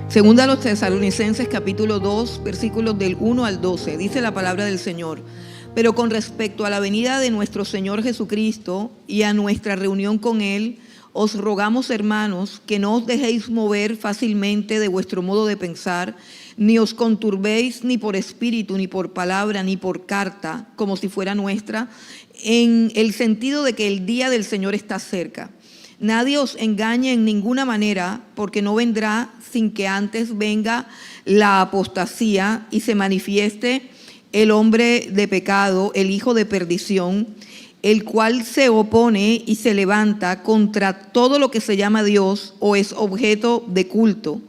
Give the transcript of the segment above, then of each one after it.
Segunda a los Tesalonicenses capítulo 2, versículos del 1 al 12. Dice la palabra del Señor: pero con respecto a la venida de nuestro Señor Jesucristo y a nuestra reunión con Él, os rogamos, hermanos, que no os dejéis mover fácilmente de vuestro modo de pensar, ni os conturbéis ni por espíritu, ni por palabra, ni por carta, como si fuera nuestra, en el sentido de que el día del Señor está cerca. Nadie os engañe en ninguna manera, porque no vendrá sin que antes venga la apostasía y se manifieste el hombre de pecado, el hijo de perdición, el cual se opone y se levanta contra todo lo que se llama Dios o es objeto de culto,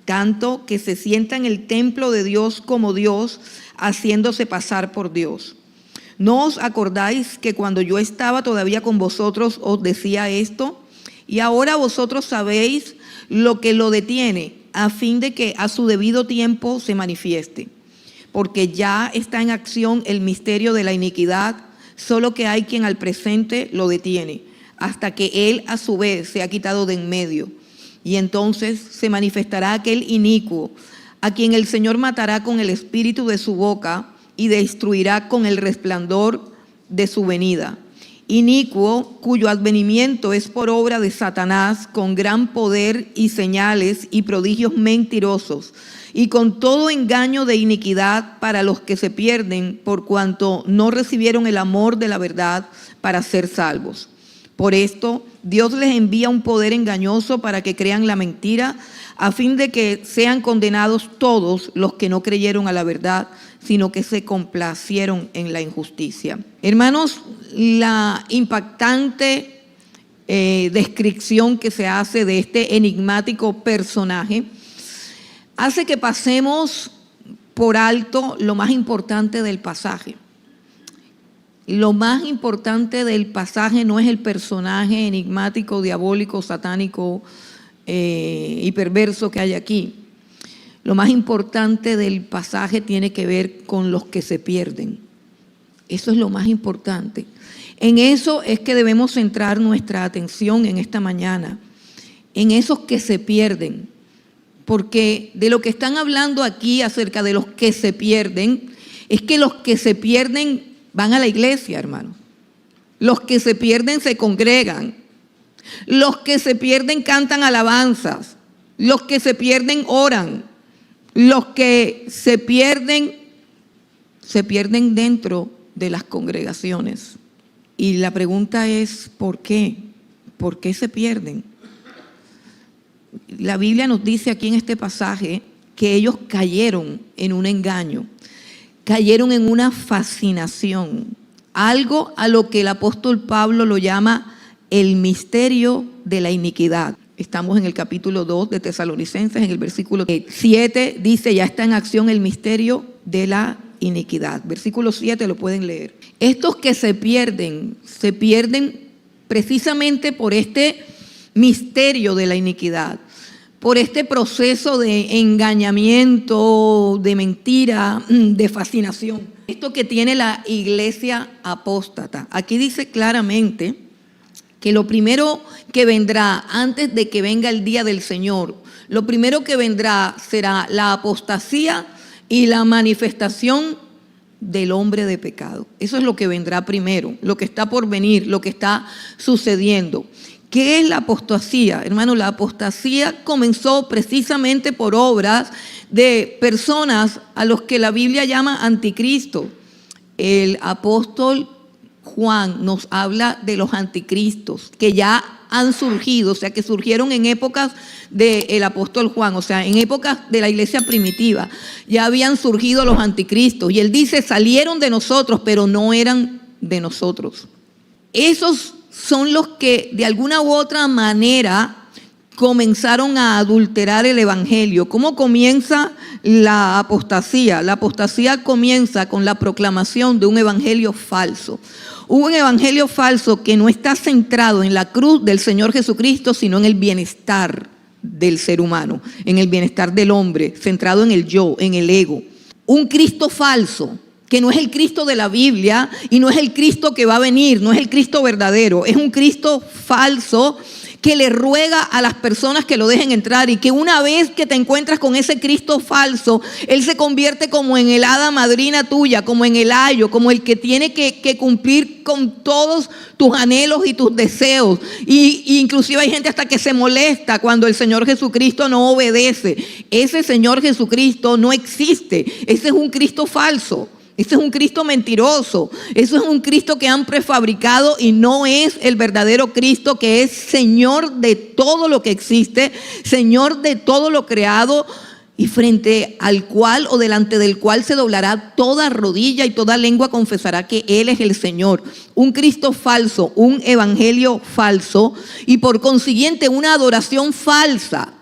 tanto que se sienta en el templo de Dios como Dios, haciéndose pasar por Dios. ¿No os acordáis que cuando yo estaba todavía con vosotros os decía esto? Y ahora vosotros sabéis lo que lo detiene, a fin de que a su debido tiempo se manifieste. Porque ya está en acción el misterio de la iniquidad, solo que hay quien al presente lo detiene, hasta que él a su vez se ha quitado de en medio. Y entonces se manifestará aquel inicuo, a quien el Señor matará con el espíritu de su boca y destruirá con el resplandor de su venida. Inicuo, cuyo advenimiento es por obra de Satanás, con gran poder y señales y prodigios mentirosos, y con todo engaño de iniquidad para los que se pierden, por cuanto no recibieron el amor de la verdad para ser salvos. Por esto, Dios les envía un poder engañoso para que crean la mentira, a fin de que sean condenados todos los que no creyeron a la verdad, sino que se complacieron en la injusticia. Hermanos, la impactante descripción que se hace de este enigmático personaje hace que pasemos por alto lo más importante del pasaje. Lo más importante del pasaje no es el personaje enigmático, diabólico, satánico y perverso que hay aquí. Lo más importante del pasaje tiene que ver con los que se pierden. Eso es lo más importante. En eso es que debemos centrar nuestra atención en esta mañana, en esos que se pierden. Porque de lo que están hablando aquí acerca de los que se pierden, es que los que se pierden van a la iglesia, hermanos. Los que se pierden se congregan. Los que se pierden cantan alabanzas. Los que se pierden oran. Los que se pierden dentro de las congregaciones. Y la pregunta es, ¿por qué? ¿Por qué se pierden? La Biblia nos dice aquí en este pasaje que ellos cayeron en un engaño, cayeron en una fascinación, algo a lo que el apóstol Pablo lo llama el misterio de la iniquidad. Estamos en el capítulo 2 de Tesalonicenses, en el versículo 7, dice, ya está en acción el misterio de la iniquidad. Versículo 7 lo pueden leer. Estos que se pierden precisamente por este misterio de la iniquidad, por este proceso de engañamiento, de mentira, de fascinación. Esto que tiene la iglesia apóstata. Aquí dice claramente que lo primero que vendrá antes de que venga el día del Señor, lo primero que vendrá será la apostasía y la manifestación del hombre de pecado. Eso es lo que vendrá primero, lo que está por venir, lo que está sucediendo. ¿Qué es la apostasía? Hermano, la apostasía comenzó precisamente por obras de personas a los que la Biblia llama anticristo. El apóstol Juan nos habla de los anticristos que ya han surgido, o sea, que surgieron en épocas del apóstol Juan, o sea, en épocas de la iglesia primitiva, ya habían surgido los anticristos. Y él dice, salieron de nosotros, pero no eran de nosotros. Esos son los que de alguna u otra manera comenzaron a adulterar el evangelio. ¿Cómo comienza la apostasía? La apostasía comienza con la proclamación de un evangelio falso. Un evangelio falso que no está centrado en la cruz del Señor Jesucristo, sino en el bienestar del ser humano, en el bienestar del hombre, centrado en el yo, en el ego. Un Cristo falso, que no es el Cristo de la Biblia y no es el Cristo que va a venir, no es el Cristo verdadero, es un Cristo falso que le ruega a las personas que lo dejen entrar, y que una vez que te encuentras con ese Cristo falso, Él se convierte como en el hada madrina tuya, como en el ayo, como el que tiene que cumplir con todos tus anhelos y tus deseos. Y inclusive hay gente hasta que se molesta cuando el Señor Jesucristo no obedece. Ese Señor Jesucristo no existe. Ese es un Cristo falso. Ese es un Cristo mentiroso. Eso es un Cristo que han prefabricado y no es el verdadero Cristo, que es Señor de todo lo que existe, Señor de todo lo creado, y frente al cual o delante del cual se doblará toda rodilla y toda lengua confesará que Él es el Señor. Un Cristo falso, un evangelio falso, y por consiguiente una adoración falsa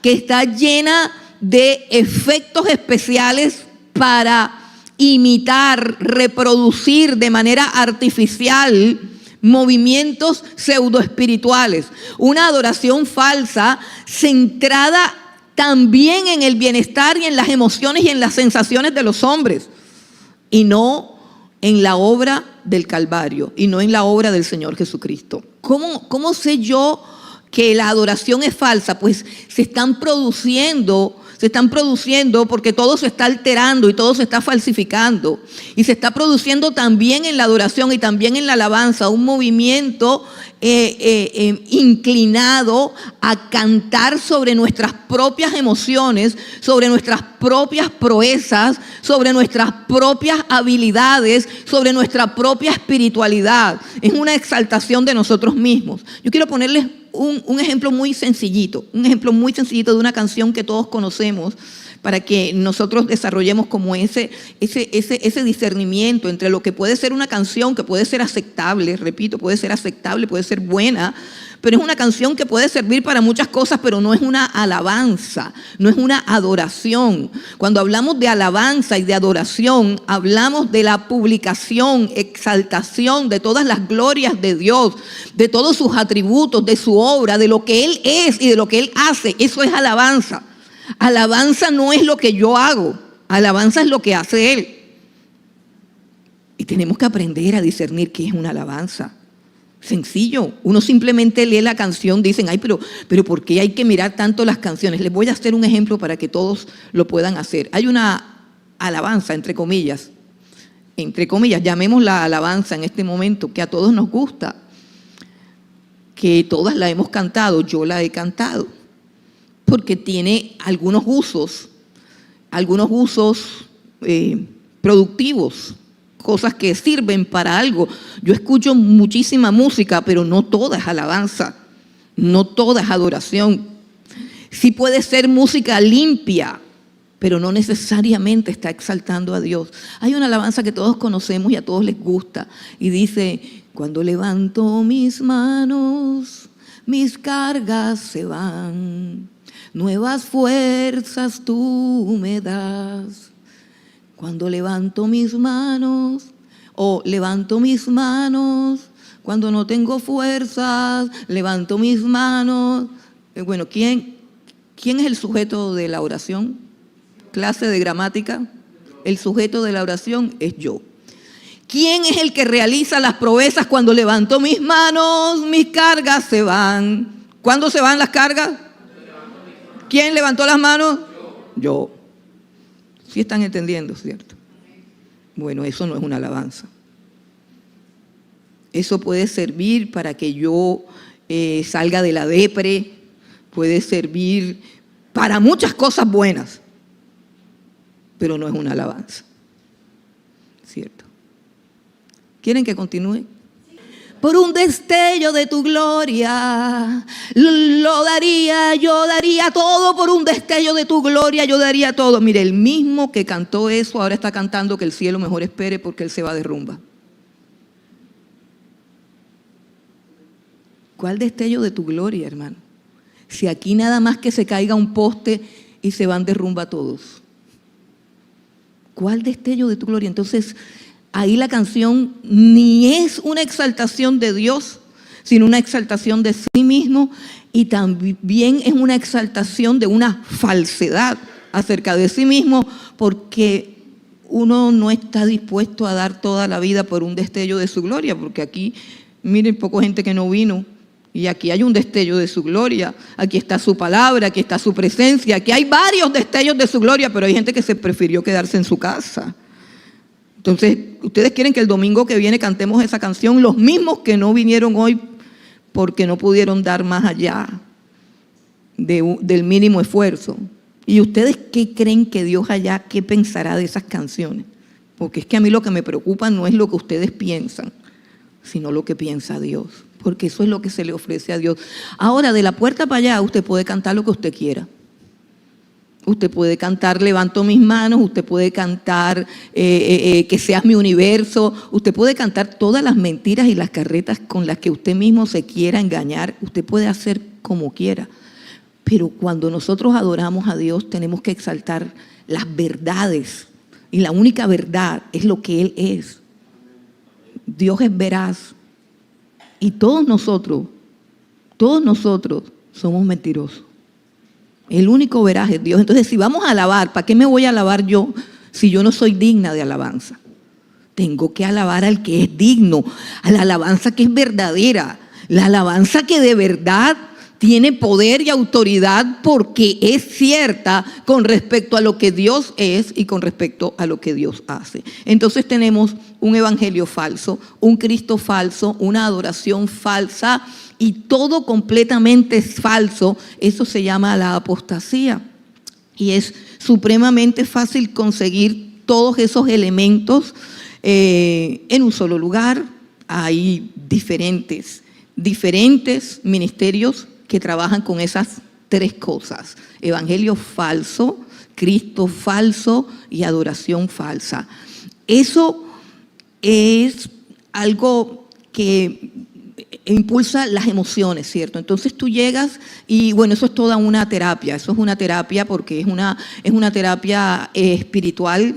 que está llena de efectos especiales para imitar, reproducir de manera artificial movimientos pseudoespirituales. Una adoración falsa centrada también en el bienestar y en las emociones y en las sensaciones de los hombres, y no en la obra del Calvario, y no en la obra del Señor Jesucristo. ¿Cómo sé yo que la adoración es falsa? Pues se están produciendo porque todo se está alterando y todo se está falsificando. Y se está produciendo también en la adoración y también en la alabanza un movimiento inclinado a cantar sobre nuestras propias emociones, sobre nuestras propias proezas, sobre nuestras propias habilidades, sobre nuestra propia espiritualidad. Es una exaltación de nosotros mismos. Yo quiero ponerles un ejemplo muy sencillito, de una canción que todos conocemos, para que nosotros desarrollemos como ese discernimiento entre lo que puede ser una canción que puede ser aceptable, repito, puede ser aceptable, puede ser buena, pero es una canción que puede servir para muchas cosas, pero no es una alabanza, no es una adoración. Cuando hablamos de alabanza y de adoración, hablamos de la publicación, exaltación de todas las glorias de Dios, de todos sus atributos, de su obra, de lo que Él es y de lo que Él hace. Eso es alabanza. Alabanza no es lo que yo hago, alabanza es lo que hace Él. Y tenemos que aprender a discernir qué es una alabanza. Sencillo, uno simplemente lee la canción, dicen, ay, pero ¿por qué hay que mirar tanto las canciones? Les voy a hacer un ejemplo para que todos lo puedan hacer. Hay una alabanza, entre comillas, llamémosla alabanza en este momento, que a todos nos gusta, que todas la hemos cantado, yo la he cantado, porque tiene algunos usos productivos, cosas que sirven para algo. Yo escucho muchísima música, pero no toda es alabanza, no toda es adoración. Sí puede ser música limpia, pero no necesariamente está exaltando a Dios. Hay una alabanza que todos conocemos y a todos les gusta, y dice: cuando levanto mis manos, mis cargas se van, nuevas fuerzas tú me das. Cuando levanto mis manos, cuando no tengo fuerzas, levanto mis manos. Bueno, ¿quién es el sujeto de la oración? Clase de gramática. El sujeto de la oración es yo. ¿Quién es el que realiza las proezas? Cuando levanto mis manos, mis cargas se van. ¿Cuándo se van las cargas? ¿Quién levantó las manos? Yo. ¿Sí están entendiendo, cierto? Bueno, eso no es una alabanza. Eso puede servir para que yo salga de la depre, puede servir para muchas cosas buenas, pero no es una alabanza, ¿cierto? ¿Quieren que continúe? Por un destello de tu gloria, yo daría todo por un destello de tu gloria, yo daría todo. Mire, el mismo que cantó eso ahora está cantando que el cielo mejor espere porque él se va de rumba. ¿Cuál destello de tu gloria, hermano? Si aquí nada más que se caiga un poste y se van de rumba todos. ¿Cuál destello de tu gloria? Entonces, ahí la canción ni es una exaltación de Dios, sino una exaltación de sí mismo, y también es una exaltación de una falsedad acerca de sí mismo, porque uno no está dispuesto a dar toda la vida por un destello de su gloria, porque aquí Miren, poca gente que no vino. Y aquí hay un destello de su gloria. Aquí está su palabra, aquí está su presencia. Aquí hay varios destellos de su gloria, pero hay gente que se prefirió quedarse en su casa. Entonces, ustedes quieren que el domingo que viene cantemos esa canción, los mismos que no vinieron hoy porque no pudieron dar más allá del mínimo esfuerzo. ¿Y ustedes qué creen que Dios allá, qué pensará de esas canciones? Porque es que a mí lo que me preocupa no es lo que ustedes piensan, sino lo que piensa Dios, porque eso es lo que se le ofrece a Dios. Ahora, de la puerta para allá, usted puede cantar lo que usted quiera. Usted puede cantar levanto mis manos, usted puede cantar que seas mi universo, usted puede cantar todas las mentiras y las carretas con las que usted mismo se quiera engañar, usted puede hacer como quiera. Pero cuando nosotros adoramos a Dios tenemos que exaltar las verdades, y la única verdad es lo que Él es. Dios es veraz y todos nosotros somos mentirosos. El único veraz es Dios. Entonces, si vamos a alabar, ¿para qué me voy a alabar yo si yo no soy digna de alabanza? Tengo que alabar al que es digno, a la alabanza que es verdadera, la alabanza que de verdad tiene poder y autoridad porque es cierta con respecto a lo que Dios es y con respecto a lo que Dios hace. Entonces tenemos un evangelio falso, un Cristo falso, una adoración falsa y todo completamente falso. Eso se llama la apostasía y es supremamente fácil conseguir todos esos elementos en un solo lugar. Hay diferentes ministerios que trabajan con esas tres cosas: evangelio falso, Cristo falso y adoración falsa. Eso es algo que impulsa las emociones, ¿cierto? Entonces tú llegas y bueno, eso es toda una terapia, eso es una terapia porque es una terapia espiritual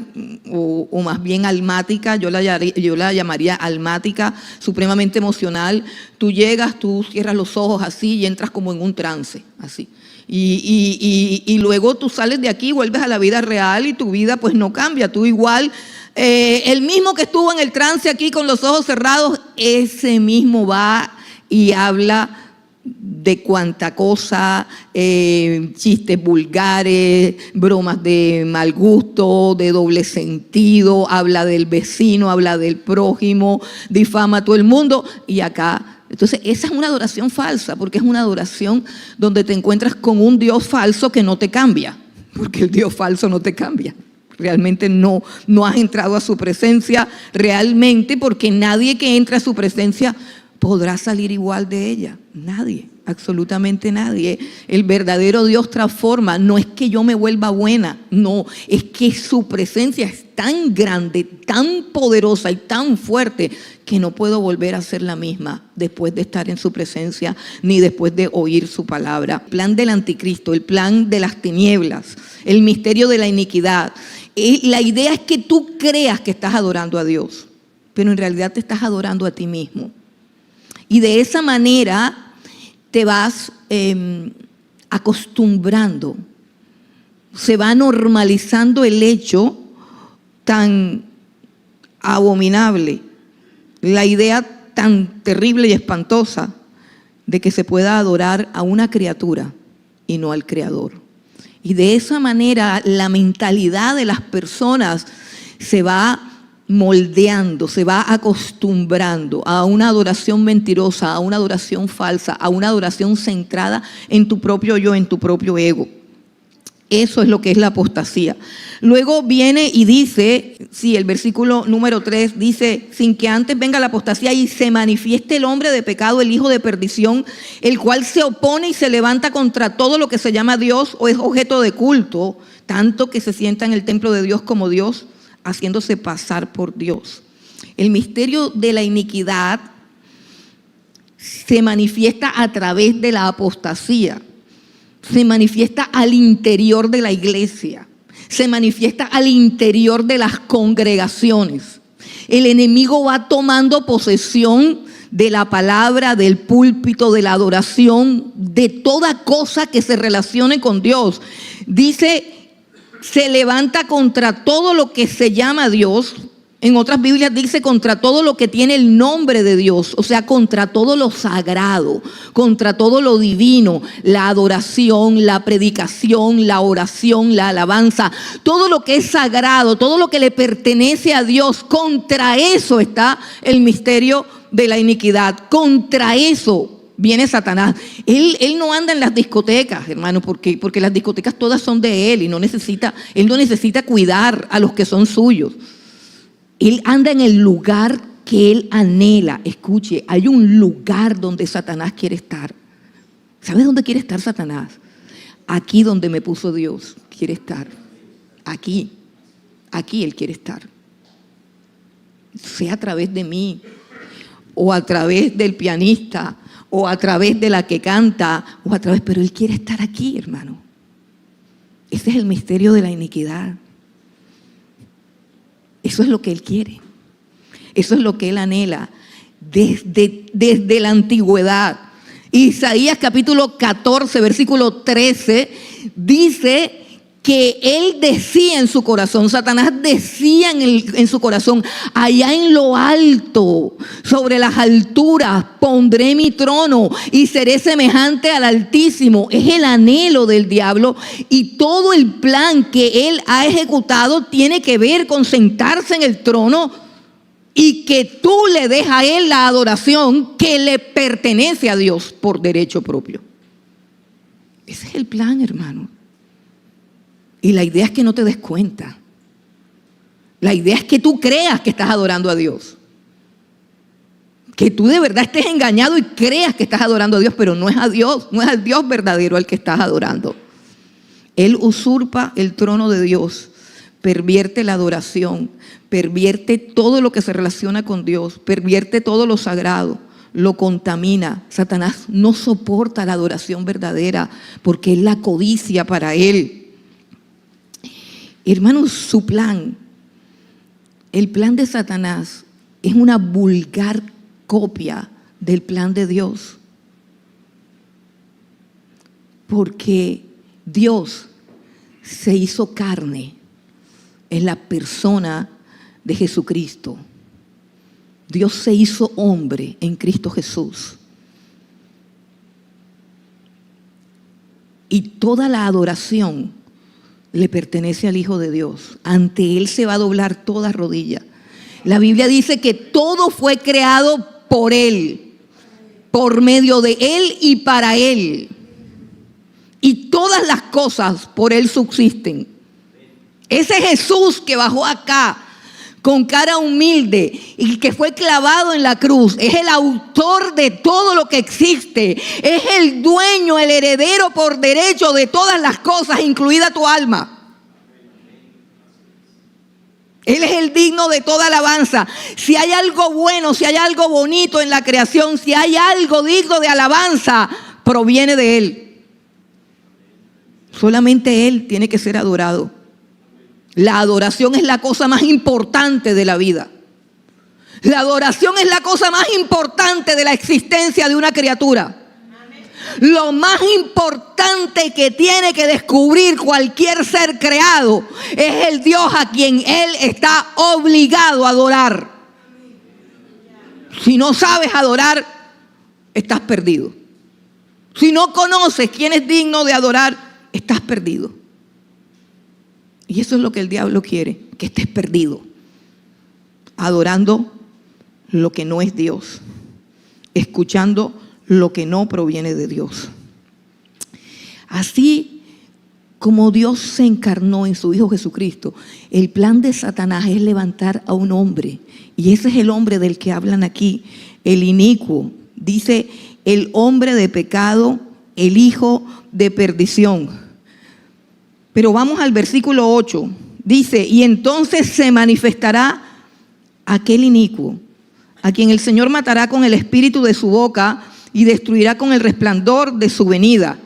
o más bien almática, yo la llamaría almática, supremamente emocional. Tú llegas, tú cierras los ojos así y entras como en un trance, así. Y luego tú sales de aquí, vuelves a la vida real y tu vida pues no cambia, tú igual. El mismo que estuvo en el trance aquí con los ojos cerrados, ese mismo va y habla de cuanta cosa, chistes vulgares, bromas de mal gusto, de doble sentido, habla del vecino, habla del prójimo, difama a todo el mundo y acá. Entonces esa es una adoración falsa porque es una adoración donde te encuentras con un Dios falso que no te cambia, porque el Dios falso no te cambia. Realmente no has entrado a su presencia realmente, porque nadie que entra a su presencia podrá salir igual de ella. Nadie, absolutamente nadie. El verdadero Dios transforma. No es que yo me vuelva buena, no, es que su presencia es tan grande, tan poderosa y tan fuerte que no puedo volver a ser la misma después de estar en su presencia ni después de oír su palabra. El plan del anticristo, el plan de las tinieblas, el misterio de la iniquidad. La idea es que tú creas que estás adorando a Dios, pero en realidad te estás adorando a ti mismo. Y de esa manera te vas acostumbrando, se va normalizando el hecho tan abominable, la idea tan terrible y espantosa de que se pueda adorar a una criatura y no al Creador. Y de esa manera la mentalidad de las personas se va moldeando, se va acostumbrando a una adoración mentirosa, a una adoración falsa, a una adoración centrada en tu propio yo, en tu propio ego. Eso es lo que es la apostasía. Luego viene y dice, sí, el versículo número 3 dice: sin que antes venga la apostasía y se manifieste el hombre de pecado, el hijo de perdición, el cual se opone y se levanta contra todo lo que se llama Dios o es objeto de culto, tanto que se sienta en el templo de Dios como Dios, haciéndose pasar por Dios. El misterio de la iniquidad se manifiesta a través de la apostasía. Se manifiesta al interior de la iglesia, se manifiesta al interior de las congregaciones. El enemigo va tomando posesión de la palabra, del púlpito, de la adoración, de toda cosa que se relacione con Dios. Dice, se levanta contra todo lo que se llama Dios. En otras Biblias dice contra todo lo que tiene el nombre de Dios, o sea, contra todo lo sagrado, contra todo lo divino, la adoración, la predicación, la oración, la alabanza, todo lo que es sagrado, todo lo que le pertenece a Dios, contra eso está el misterio de la iniquidad, contra eso viene Satanás. Él no anda en las discotecas, hermano, porque las discotecas todas son de él y él no necesita cuidar a los que son suyos. Él anda en el lugar que él anhela. Escuche, hay un lugar donde Satanás quiere estar. ¿Sabes dónde quiere estar Satanás? Aquí donde me puso Dios quiere estar. Aquí él quiere estar. Sea a través de mí, o a través del pianista, o a través de la que canta, pero él quiere estar aquí, hermano. Ese es el misterio de la iniquidad. Eso es lo que él quiere. Eso es lo que él anhela desde la antigüedad. Isaías capítulo 14, versículo 13, dice que él decía en su corazón, Satanás decía en su corazón, allá en lo alto, sobre las alturas, pondré mi trono y seré semejante al Altísimo. Es el anhelo del diablo, y todo el plan que él ha ejecutado tiene que ver con sentarse en el trono y que tú le des a él la adoración que le pertenece a Dios por derecho propio. Ese es el plan, hermano. Y la idea es que no te des cuenta. La idea es que tú creas que estás adorando a Dios. Que tú de verdad estés engañado y creas que estás adorando a Dios, pero no es a Dios, no es al Dios verdadero al que estás adorando. Él usurpa el trono de Dios, pervierte la adoración, pervierte todo lo que se relaciona con Dios, pervierte todo lo sagrado, lo contamina. Satanás no soporta la adoración verdadera porque es la codicia para él. Hermanos, su plan, el plan de Satanás es una vulgar copia del plan de Dios. Porque Dios se hizo carne en la persona de Jesucristo. Dios se hizo hombre en Cristo Jesús. Y toda la adoración le pertenece al Hijo de Dios. Ante Él se va a doblar toda rodilla. La Biblia dice que todo fue creado por Él, por medio de Él y para Él. Y todas las cosas por Él subsisten. Ese Jesús que bajó acá con cara humilde y que fue clavado en la cruz, es el autor de todo lo que existe, es el dueño, el heredero por derecho de todas las cosas, incluida tu alma. Él es el digno de toda alabanza. Si hay algo bueno, si hay algo bonito en la creación, si hay algo digno de alabanza, proviene de Él. Solamente Él tiene que ser adorado. La adoración es la cosa más importante de la vida. La adoración es la cosa más importante de la existencia de una criatura. Lo más importante que tiene que descubrir cualquier ser creado es el Dios a quien Él está obligado a adorar. Si no sabes adorar, estás perdido. Si no conoces quién es digno de adorar, estás perdido. Y eso es lo que el diablo quiere, que estés perdido, adorando lo que no es Dios, escuchando lo que no proviene de Dios. Así como Dios se encarnó en su Hijo Jesucristo, el plan de Satanás es levantar a un hombre, y ese es el hombre del que hablan aquí, el inicuo. Dice, el hombre de pecado, el hijo de perdición. Pero vamos al versículo 8. Dice, y entonces se manifestará aquel inicuo, a quien el Señor matará con el espíritu de su boca y destruirá con el resplandor de su venida.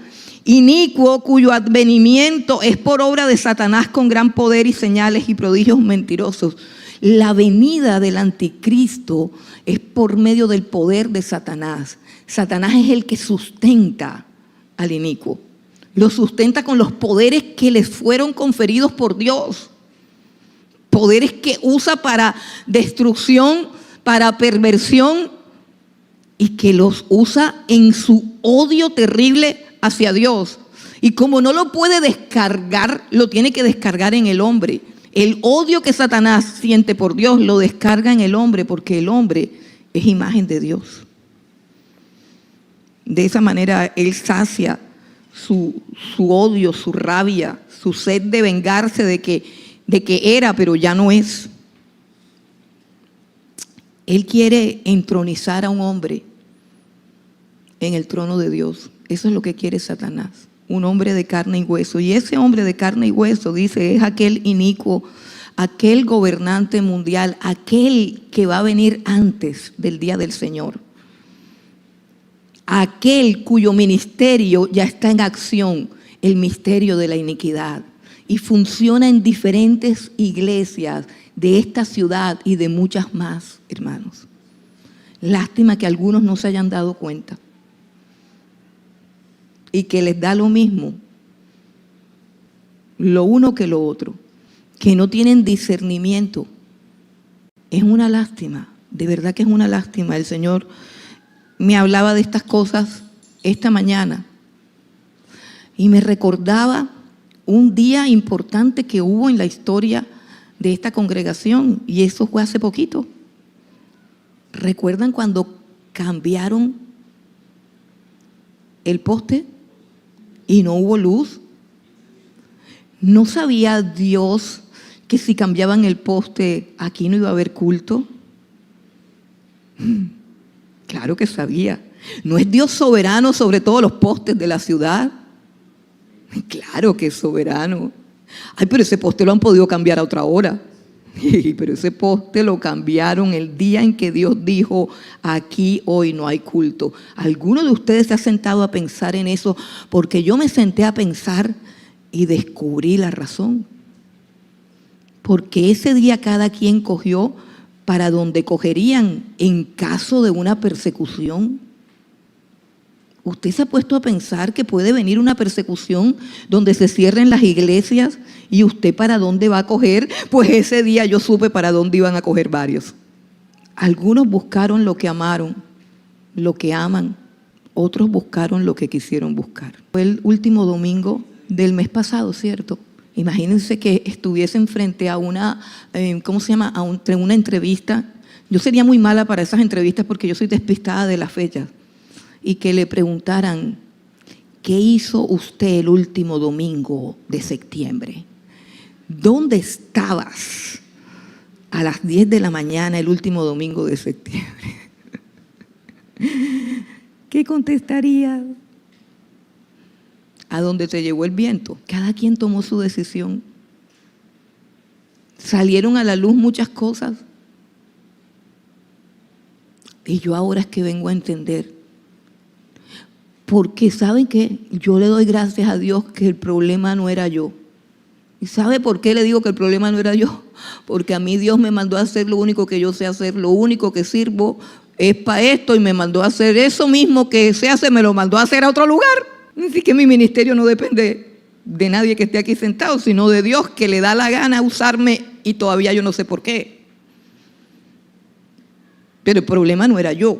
Inicuo, cuyo advenimiento es por obra de Satanás con gran poder y señales y prodigios mentirosos. La venida del anticristo es por medio del poder de Satanás. Satanás es el que sustenta al inicuo. Lo sustenta con los poderes que les fueron conferidos por Dios. poderes que usa para destrucción, para perversión, y que los usa en su odio terrible hacia Dios. Y como no lo puede descargar, lo tiene que descargar en el hombre. El odio que Satanás siente por Dios lo descarga en el hombre, porque el hombre es imagen de Dios. De esa manera él sacia su odio, su rabia, su sed de vengarse de que era, pero ya no es. Él quiere entronizar a un hombre en el trono de Dios. Eso es lo que quiere Satanás, un hombre de carne y hueso. Y ese hombre de carne y hueso, dice, es aquel inicuo, aquel gobernante mundial, aquel que va a venir antes del día del Señor. Aquel cuyo ministerio ya está en acción, el misterio de la iniquidad. Y funciona en diferentes iglesias de esta ciudad y de muchas más, hermanos. Lástima que algunos no se hayan dado cuenta y que les da lo mismo lo uno que lo otro, que no tienen discernimiento. Es una lástima, de verdad que es una lástima. El Señor me hablaba de estas cosas esta mañana y me recordaba un día importante que hubo en la historia de esta congregación, y eso fue hace poquito. ¿Recuerdan cuando cambiaron el poste y no hubo luz? ¿No sabía Dios que si cambiaban el poste aquí no iba a haber culto? Claro que sabía. ¿No es Dios soberano sobre todos los postes de la ciudad? Claro que es soberano. Ay, pero ese poste lo han podido cambiar a otra hora. Pero ese poste lo cambiaron el día en que Dios dijo, aquí hoy no hay culto. ¿Alguno de ustedes se ha sentado a pensar en eso? Porque yo me senté a pensar y descubrí la razón. Porque ese día cada quien cogió para donde cogerían en caso de una persecución. ¿Usted se ha puesto a pensar que puede venir una persecución donde se cierren las iglesias y usted para dónde va a coger? Pues ese día yo supe para dónde iban a coger varios. Algunos buscaron lo que amaron, lo que aman. Otros buscaron lo que quisieron buscar. Fue el último domingo del mes pasado, ¿cierto? Imagínense que estuviesen frente a una, una entrevista. Yo sería muy mala para esas entrevistas porque yo soy despistada de las fechas. Y que le preguntaran, ¿qué hizo usted el último domingo de septiembre? ¿Dónde estabas a las 10 de la mañana el último domingo de septiembre? ¿Qué contestaría? ¿A dónde te llevó el viento? Cada quien tomó su decisión. Salieron a la luz muchas cosas. Y yo ahora es que vengo a entender. Porque ¿saben qué? Yo le doy gracias a Dios que el problema no era yo. ¿Y sabe por qué le digo que el problema no era yo? Porque a mí Dios me mandó a hacer lo único que yo sé hacer, lo único que sirvo es para esto, y me mandó a hacer eso mismo que se hace, me lo mandó a hacer a otro lugar. Así que mi ministerio no depende de nadie que esté aquí sentado, sino de Dios, que le da la gana usarme, y todavía yo no sé por qué. Pero el problema no era yo.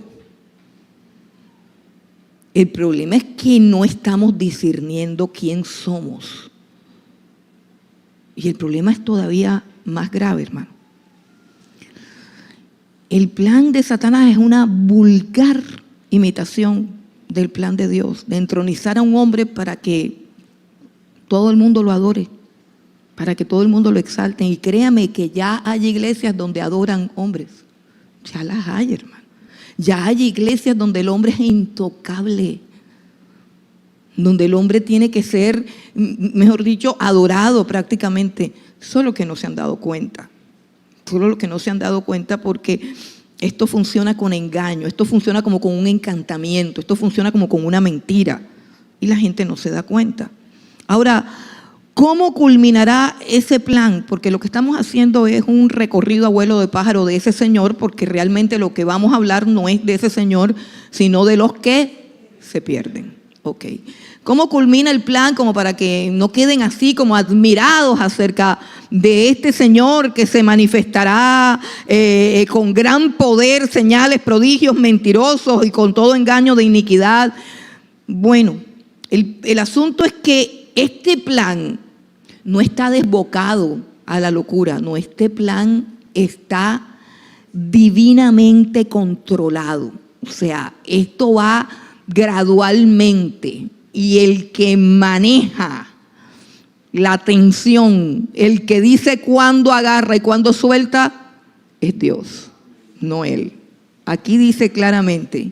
El problema es que no estamos discerniendo quién somos. Y el problema es todavía más grave, hermano. El plan de Satanás es una vulgar imitación del plan de Dios, de entronizar a un hombre para que todo el mundo lo adore, para que todo el mundo lo exalte. Y créame que ya hay iglesias donde adoran hombres. Ya las hay, hermano. Ya hay iglesias donde el hombre es intocable, donde el hombre tiene que ser, mejor dicho, adorado prácticamente. Solo que no se han dado cuenta. Solo que no se han dado cuenta, porque esto funciona con engaño, esto funciona como con un encantamiento, esto funciona como con una mentira. Y la gente no se da cuenta. Ahora, ¿cómo culminará ese plan? Porque lo que estamos haciendo es un recorrido a vuelo de pájaro de ese señor, porque realmente lo que vamos a hablar no es de ese señor, sino de los que se pierden. Ok. ¿Cómo culmina el plan? Como para que no queden así como admirados acerca de este Señor que se manifestará con gran poder, señales, prodigios mentirosos y con todo engaño de iniquidad. Bueno, el asunto es que este plan no está desbocado a la locura, no, este plan está divinamente controlado. O sea, esto va gradualmente y el que maneja la tensión, el que dice cuándo agarra y cuándo suelta, es Dios, no él. Aquí dice claramente,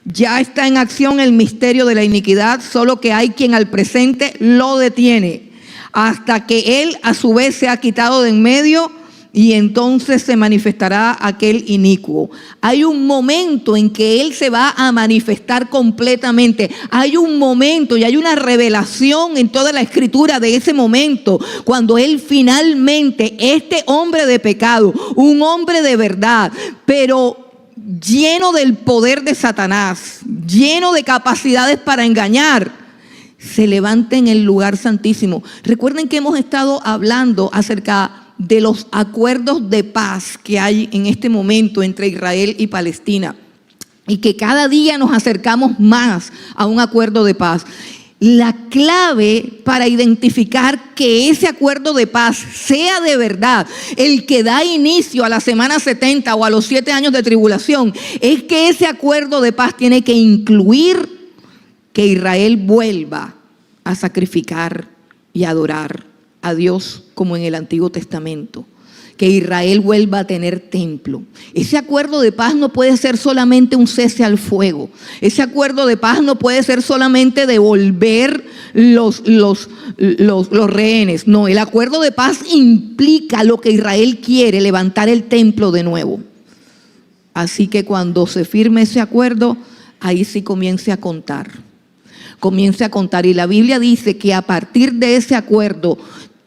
ya está en acción el misterio de la iniquidad, solo que hay quien al presente lo detiene, hasta que él a su vez se ha quitado de en medio, y entonces se manifestará aquel inicuo. Hay un momento en que Él se va a manifestar completamente. Hay un momento y hay una revelación en toda la escritura de ese momento, cuando Él finalmente, este hombre de pecado, un hombre de verdad, pero lleno del poder de Satanás, lleno de capacidades para engañar, se levanta en el lugar santísimo. Recuerden que hemos estado hablando acerca de los acuerdos de paz que hay en este momento entre Israel y Palestina, y que cada día nos acercamos más a un acuerdo de paz. La clave para identificar que ese acuerdo de paz sea de verdad el que da inicio a la semana 70 o a los 7 años de tribulación, es que ese acuerdo de paz tiene que incluir que Israel vuelva a sacrificar y adorar a Dios como en el Antiguo Testamento, que Israel vuelva a tener templo. Ese acuerdo de paz no puede ser solamente un cese al fuego. Ese acuerdo de paz no puede ser solamente devolver los rehenes. No, el acuerdo de paz implica lo que Israel quiere, levantar el templo de nuevo. Así que cuando se firme ese acuerdo, ahí sí comience a contar. Comience a contar. Y la Biblia dice que a partir de ese acuerdo,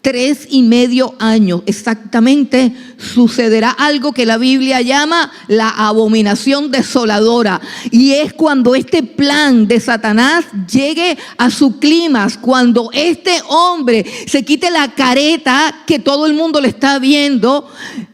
3,5 años exactamente, sucederá algo que la Biblia llama la abominación desoladora, y es cuando este plan de Satanás llegue a su clímax, cuando este hombre se quite la careta que todo el mundo le está viendo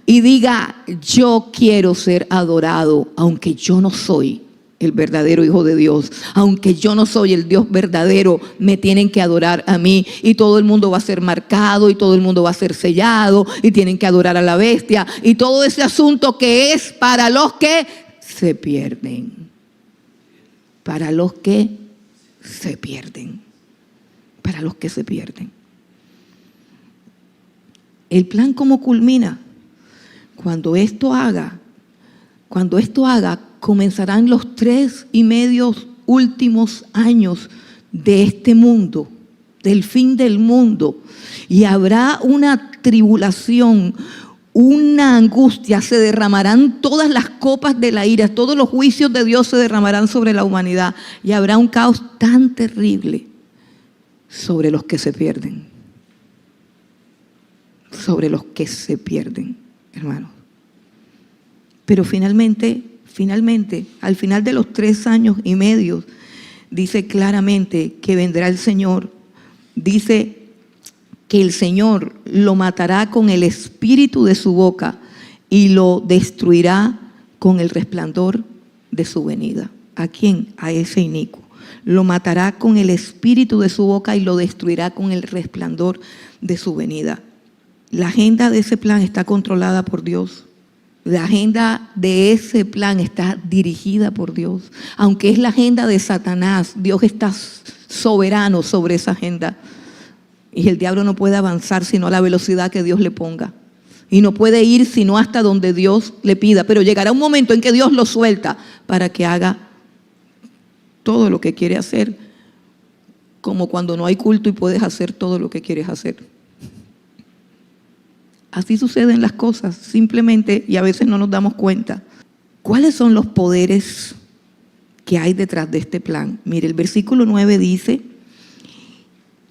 y diga: yo quiero ser adorado aunque yo no soy el verdadero Hijo de Dios, aunque yo no soy el Dios verdadero, me tienen que adorar a mí, y todo el mundo va a ser marcado y todo el mundo va a ser sellado y tienen que adorar a la bestia y todo ese asunto que es para los que se pierden, para los que se pierden, para los que se pierden. El plan, ¿cómo culmina? Cuando esto haga, comenzarán los 3,5 últimos años de este mundo, del fin del mundo, y habrá una tribulación, una angustia, se derramarán todas las copas de la ira, todos los juicios de Dios se derramarán sobre la humanidad, y habrá un caos tan terrible sobre los que se pierden, hermanos. Pero finalmente, al final de los 3 años y medio, dice claramente que vendrá el Señor. Dice que el Señor lo matará con el espíritu de su boca y lo destruirá con el resplandor de su venida. ¿A quién? A ese inicuo. Lo matará con el espíritu de su boca y lo destruirá con el resplandor de su venida. La agenda de ese plan está controlada por Dios. La agenda de ese plan está dirigida por Dios. Aunque es la agenda de Satanás, Dios está soberano sobre esa agenda. Y el diablo no puede avanzar sino a la velocidad que Dios le ponga. Y no puede ir sino hasta donde Dios le pida. Pero llegará un momento en que Dios lo suelta para que haga todo lo que quiere hacer. Como cuando no hay culto y puedes hacer todo lo que quieres hacer. Así suceden las cosas, simplemente, y a veces no nos damos cuenta. ¿Cuáles son los poderes que hay detrás de este plan? Mire, el versículo 9 dice: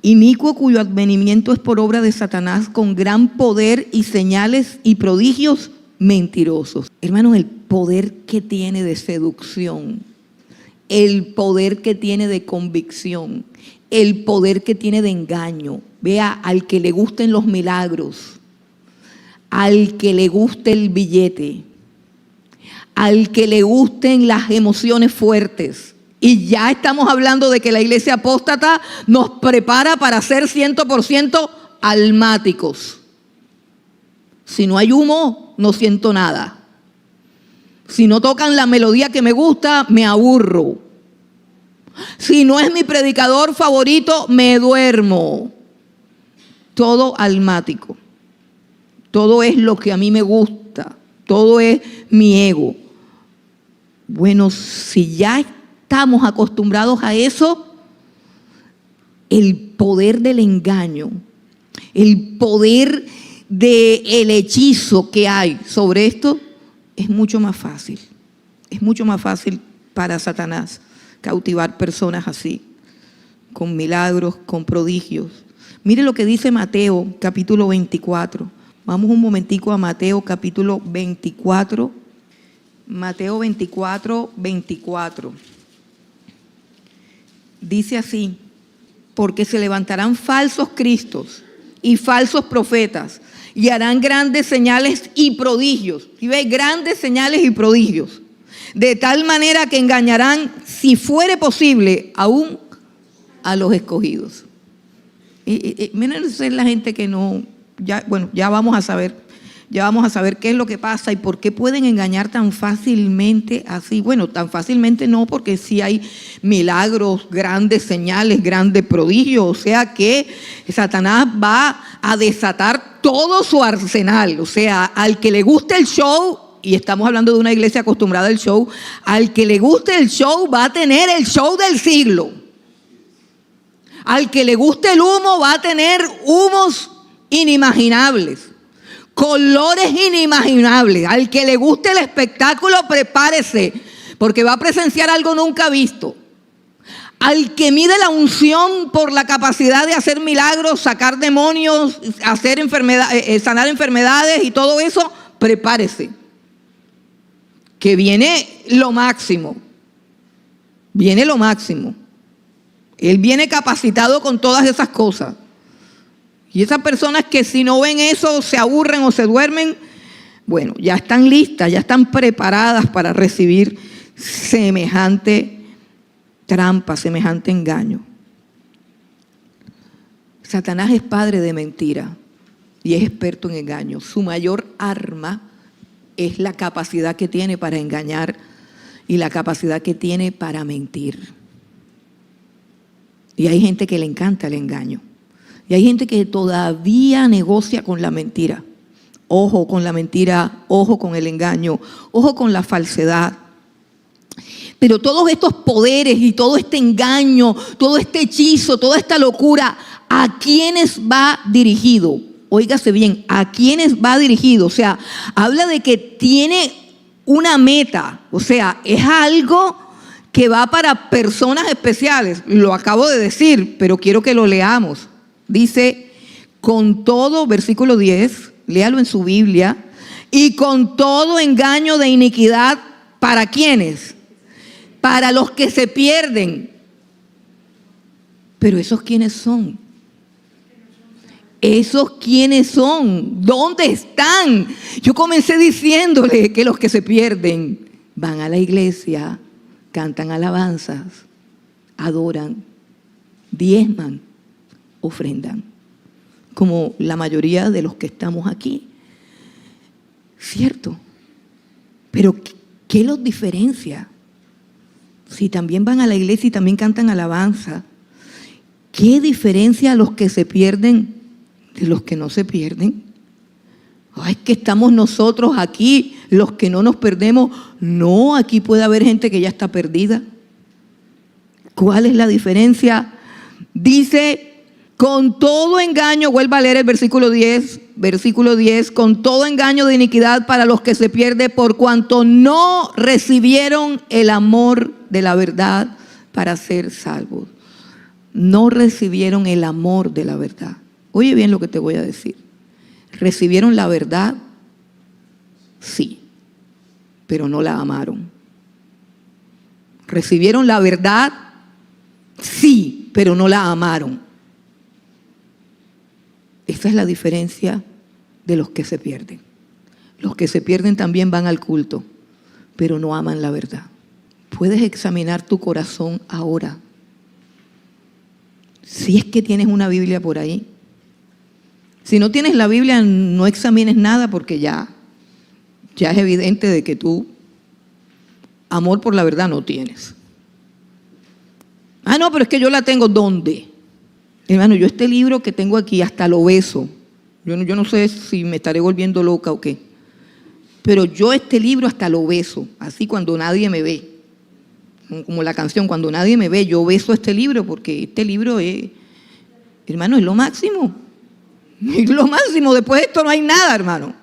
inicuo cuyo advenimiento es por obra de Satanás, con gran poder y señales y prodigios mentirosos. Hermanos, el poder que tiene de seducción el poder que tiene de convicción, el poder que tiene de engaño. Vea, al que le gusten los milagros, al que le guste el billete, al que le gusten las emociones fuertes. Y ya estamos hablando de que la iglesia apóstata nos prepara para ser 100% almáticos. Si no hay humo, no siento nada. Si no tocan la melodía que me gusta, me aburro. Si no es mi predicador favorito, me duermo. Todo almático. Todo es lo que a mí me gusta. Todo es mi ego. Bueno, si ya estamos acostumbrados a eso, el poder del engaño, el poder del hechizo que hay sobre esto, es mucho más fácil. Es mucho más fácil para Satanás cautivar personas así, con milagros, con prodigios. Mire lo que dice Mateo, capítulo 24. Vamos un momentico a Mateo, capítulo 24. Mateo 24, 24. Dice así: porque se levantarán falsos cristos y falsos profetas, y harán grandes señales y prodigios. ¿Sí ve? Grandes señales y prodigios. De tal manera que engañarán, si fuere posible, aún a los escogidos. Miren, esa es la gente que no, ya vamos a saber qué es lo que pasa y por qué pueden engañar tan fácilmente así. Bueno, tan fácilmente no, porque sí hay milagros, grandes señales, grandes prodigios. O sea que Satanás va a desatar todo su arsenal. O sea, al que le guste el show, y estamos hablando de una iglesia acostumbrada al show, al que le guste el show va a tener el show del siglo. Al que le guste el humo va a tener humos inimaginables, colores inimaginables. Al que le guste el espectáculo, prepárese, porque va a presenciar algo nunca visto. Al que mide la unción por la capacidad de hacer milagros, sacar demonios, hacer sanar enfermedades y todo eso, prepárese, que viene lo máximo. Viene lo máximo. Él viene capacitado con todas esas cosas. Y esas personas que si no ven eso se aburren o se duermen, bueno, ya están listas, ya están preparadas para recibir semejante trampa, semejante engaño. Satanás es padre de mentira y es experto en engaño. Su mayor arma es la capacidad que tiene para engañar y la capacidad que tiene para mentir. Y hay gente que le encanta el engaño. Y hay gente que todavía negocia con la mentira. Ojo con la mentira, ojo con el engaño, ojo con la falsedad. Pero todos estos poderes y todo este engaño, todo este hechizo, toda esta locura, ¿a quiénes va dirigido? Óigase bien, ¿a quiénes va dirigido? O sea, habla de que tiene una meta. O sea, es algo que va para personas especiales. Lo acabo de decir, pero quiero que lo leamos. Dice, con todo, versículo 10, léalo en su Biblia, y con todo engaño de iniquidad, ¿para quiénes? Para los que se pierden. Pero ¿esos quiénes son? ¿Esos quiénes son? ¿Dónde están? Yo comencé diciéndole que los que se pierden van a la iglesia, cantan alabanzas, adoran, diezman, ofrendan, como la mayoría de los que estamos aquí. ¿Cierto? Pero ¿qué los diferencia? Si también van a la iglesia y también cantan alabanza, ¿qué diferencia a los que se pierden de los que no se pierden? Ay, que estamos nosotros aquí, los que no nos perdemos. No, aquí puede haber gente que ya está perdida. ¿Cuál es la diferencia? Dice, con todo engaño, vuelva a leer el versículo 10, con todo engaño de iniquidad para los que se pierden, por cuanto no recibieron el amor de la verdad para ser salvos. No recibieron el amor de la verdad. Oye bien lo que te voy a decir. ¿Recibieron la verdad? Sí, pero no la amaron. Recibieron la verdad, sí, pero no la amaron. Esa es la diferencia de los que se pierden. Los que se pierden también van al culto, pero no aman la verdad. Puedes examinar tu corazón ahora. Si es que tienes una Biblia por ahí. Si no tienes la Biblia, no examines nada porque ya es evidente de que tú amor por la verdad no tienes. No, pero es que yo la tengo. ¿Dónde? Hermano, yo este libro que tengo aquí hasta lo beso. Yo no sé si me estaré volviendo loca o qué. Pero yo este libro hasta lo beso. Así cuando nadie me ve. Como la canción, cuando nadie me ve, yo beso este libro porque este libro es, hermano, es lo máximo. Es lo máximo. Después de esto no hay nada, hermano.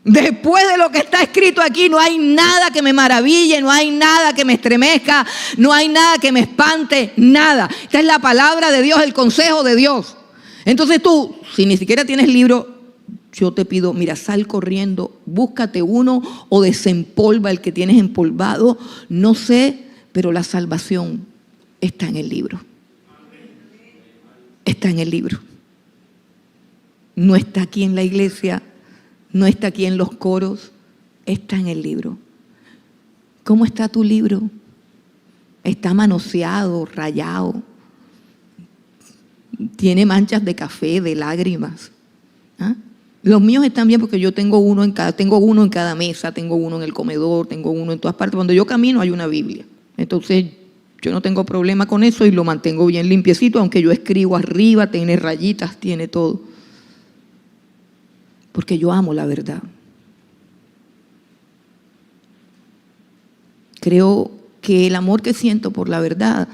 Después de lo que está escrito aquí no hay nada que me maraville, no hay nada que me estremezca, no hay nada que me espante, nada. Esta es la palabra de Dios, el consejo de Dios. Entonces tú, si ni siquiera tienes libro, yo te pido, mira, sal corriendo, búscate uno o desempolva el que tienes empolvado. No sé, pero la salvación está en el libro. Está en el libro. No está aquí en la iglesia. No está aquí en los coros, está en el libro. ¿Cómo está tu libro? Está manoseado, rayado. Tiene manchas de café, de lágrimas. Los míos están bien porque yo tengo uno en cada mesa, tengo uno en el comedor, tengo uno en todas partes. Cuando yo camino hay una Biblia. Entonces yo no tengo problema con eso y lo mantengo bien limpiecito, aunque yo escribo arriba, tiene rayitas, tiene todo. Porque yo amo la verdad. Creo que el amor que siento por la verdad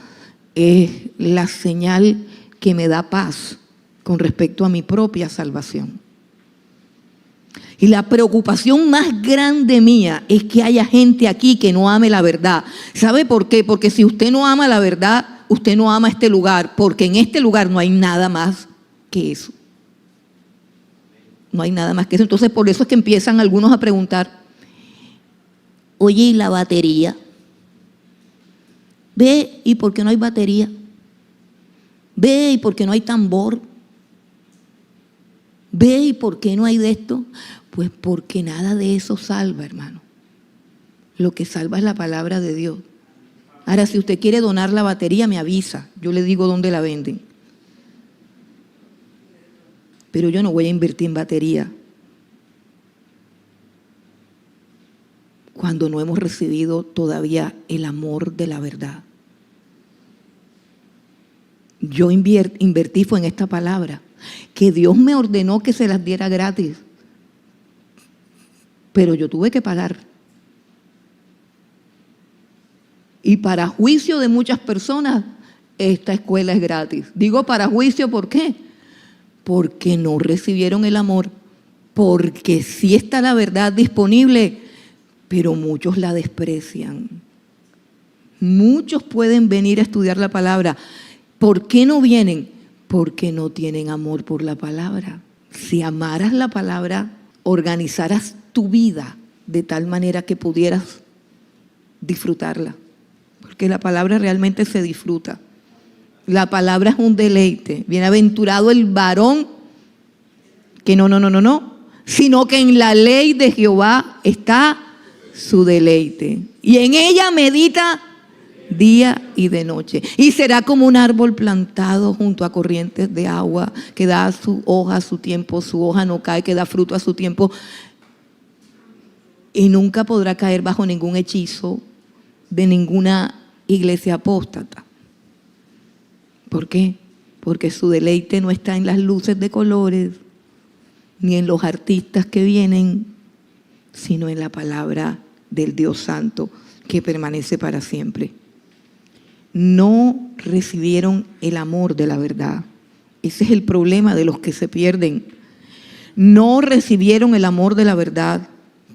es la señal que me da paz con respecto a mi propia salvación. Y la preocupación más grande mía es que haya gente aquí que no ame la verdad. ¿Sabe por qué? Porque si usted no ama la verdad, usted no ama este lugar, porque en este lugar no hay nada más que eso. No hay nada más que eso. Entonces, por eso es que empiezan algunos a preguntar, oye, ¿y la batería? Ve, ¿y por qué no hay batería? Ve, ¿y por qué no hay tambor? Ve, ¿y por qué no hay de esto? Pues porque nada de eso salva, hermano. Lo que salva es la palabra de Dios. Ahora, si usted quiere donar la batería, me avisa. Yo le digo dónde la venden. Pero yo no voy a invertir en batería cuando no hemos recibido todavía el amor de la verdad. Yo invertí fue en esta palabra, que Dios me ordenó que se las diera gratis, pero yo tuve que pagar. Y para juicio de muchas personas, esta escuela es gratis. Digo para juicio, ¿por qué? Porque no recibieron el amor, porque sí está la verdad disponible, pero muchos la desprecian. Muchos pueden venir a estudiar la palabra. ¿Por qué no vienen? Porque no tienen amor por la palabra. Si amaras la palabra, organizaras tu vida de tal manera que pudieras disfrutarla, porque la palabra realmente se disfruta. La palabra es un deleite. Bienaventurado el varón que no, sino que en la ley de Jehová está su deleite. Y en ella medita día y de noche. Y será como un árbol plantado junto a corrientes de agua, que da su hoja a su tiempo, su hoja no cae, que da fruto a su tiempo. Y nunca podrá caer bajo ningún hechizo de ninguna iglesia apóstata. ¿Por qué? Porque su deleite no está en las luces de colores, ni en los artistas que vienen, sino en la palabra del Dios Santo que permanece para siempre. No recibieron el amor de la verdad. Ese es el problema de los que se pierden. No recibieron el amor de la verdad.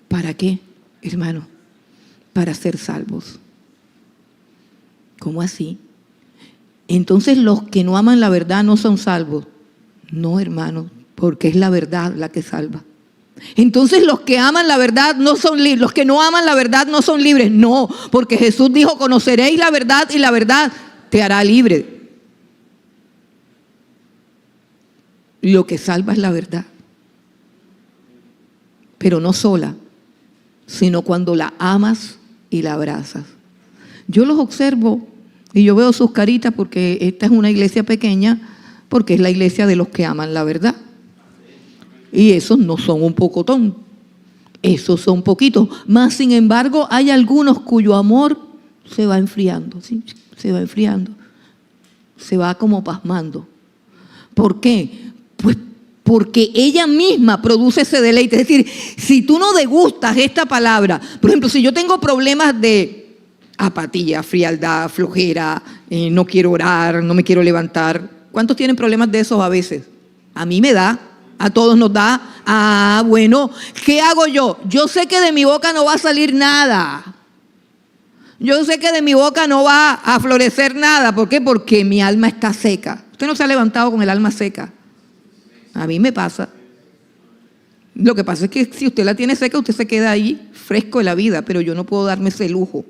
¿Para qué, hermano? Para ser salvos. ¿Cómo así? Entonces los que no aman la verdad no son salvos. No, hermano, porque es la verdad la que salva. Entonces los que aman la verdad no son libres, los que no aman la verdad no son libres. No, porque Jesús dijo, conoceréis la verdad y la verdad te hará libre. Lo que salva es la verdad. Pero no sola, sino cuando la amas y la abrazas. Yo los observo y yo veo sus caritas porque esta es una iglesia pequeña, porque es la iglesia de los que aman la verdad. Y esos no son un pocotón, esos son poquitos. Más sin embargo, hay algunos cuyo amor se va enfriando, ¿sí? Se va enfriando, se va como pasmando. ¿Por qué? Pues porque ella misma produce ese deleite. Es decir, si tú no degustas esta palabra, por ejemplo, si yo tengo problemas de apatía, frialdad, flojera, no quiero orar, no me quiero levantar. ¿Cuántos tienen problemas de esos a veces? A mí me da, a todos nos da. Bueno, ¿qué hago yo? Yo sé que de mi boca no va a salir nada. Yo sé que de mi boca no va a florecer nada. ¿Por qué? Porque mi alma está seca. Usted no se ha levantado con el alma seca. A mí me pasa. Lo que pasa es que si usted la tiene seca, usted se queda ahí fresco de la vida, pero yo no puedo darme ese lujo,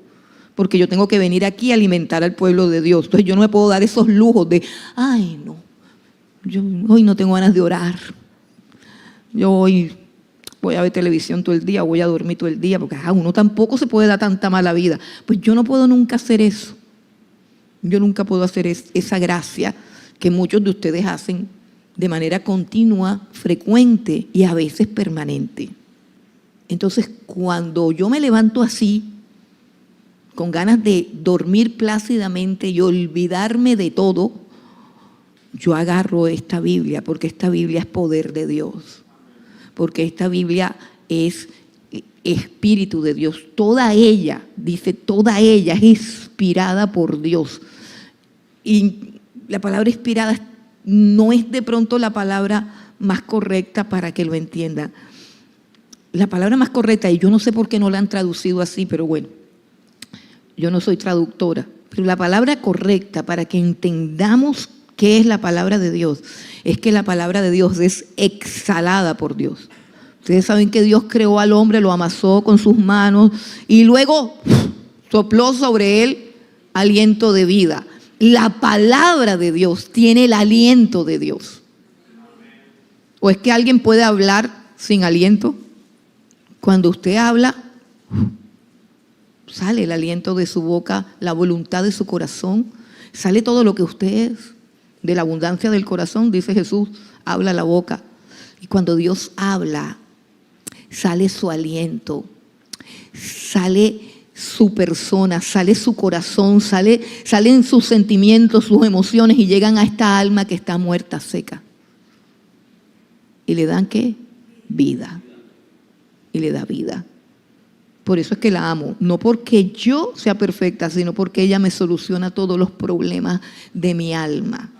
porque yo tengo que venir aquí a alimentar al pueblo de Dios. Entonces yo no me puedo dar esos lujos de, ay no, yo hoy no tengo ganas de orar. Yo hoy voy a ver televisión todo el día, voy a dormir todo el día, porque uno tampoco se puede dar tanta mala vida. Pues yo no puedo nunca hacer eso. Yo nunca puedo hacer esa gracia que muchos de ustedes hacen de manera continua, frecuente y a veces permanente. Entonces, cuando yo me levanto así, con ganas de dormir plácidamente y olvidarme de todo, yo agarro esta Biblia, porque esta Biblia es poder de Dios, porque esta Biblia es Espíritu de Dios. Toda ella, dice, toda ella es inspirada por Dios. Y la palabra inspirada no es de pronto la palabra más correcta para que lo entiendan. La palabra más correcta, y yo no sé por qué no la han traducido así, pero bueno, yo no soy traductora, pero la palabra correcta para que entendamos qué es la palabra de Dios es que la palabra de Dios es exhalada por Dios. Ustedes saben que Dios creó al hombre, lo amasó con sus manos y luego sopló sobre él aliento de vida. La palabra de Dios tiene el aliento de Dios. ¿O es que alguien puede hablar sin aliento? Cuando usted habla, sale el aliento de su boca, la voluntad de su corazón, sale todo lo que usted es. De la abundancia del corazón, dice Jesús, habla la boca. Y cuando Dios habla, sale su aliento, sale su persona, sale su corazón, salen sus sentimientos, sus emociones y llegan a esta alma que está muerta, seca. Y le dan ¿qué? Vida. Y le da vida. Por eso es que la amo, no porque yo sea perfecta, sino porque ella me soluciona todos los problemas de mi alma.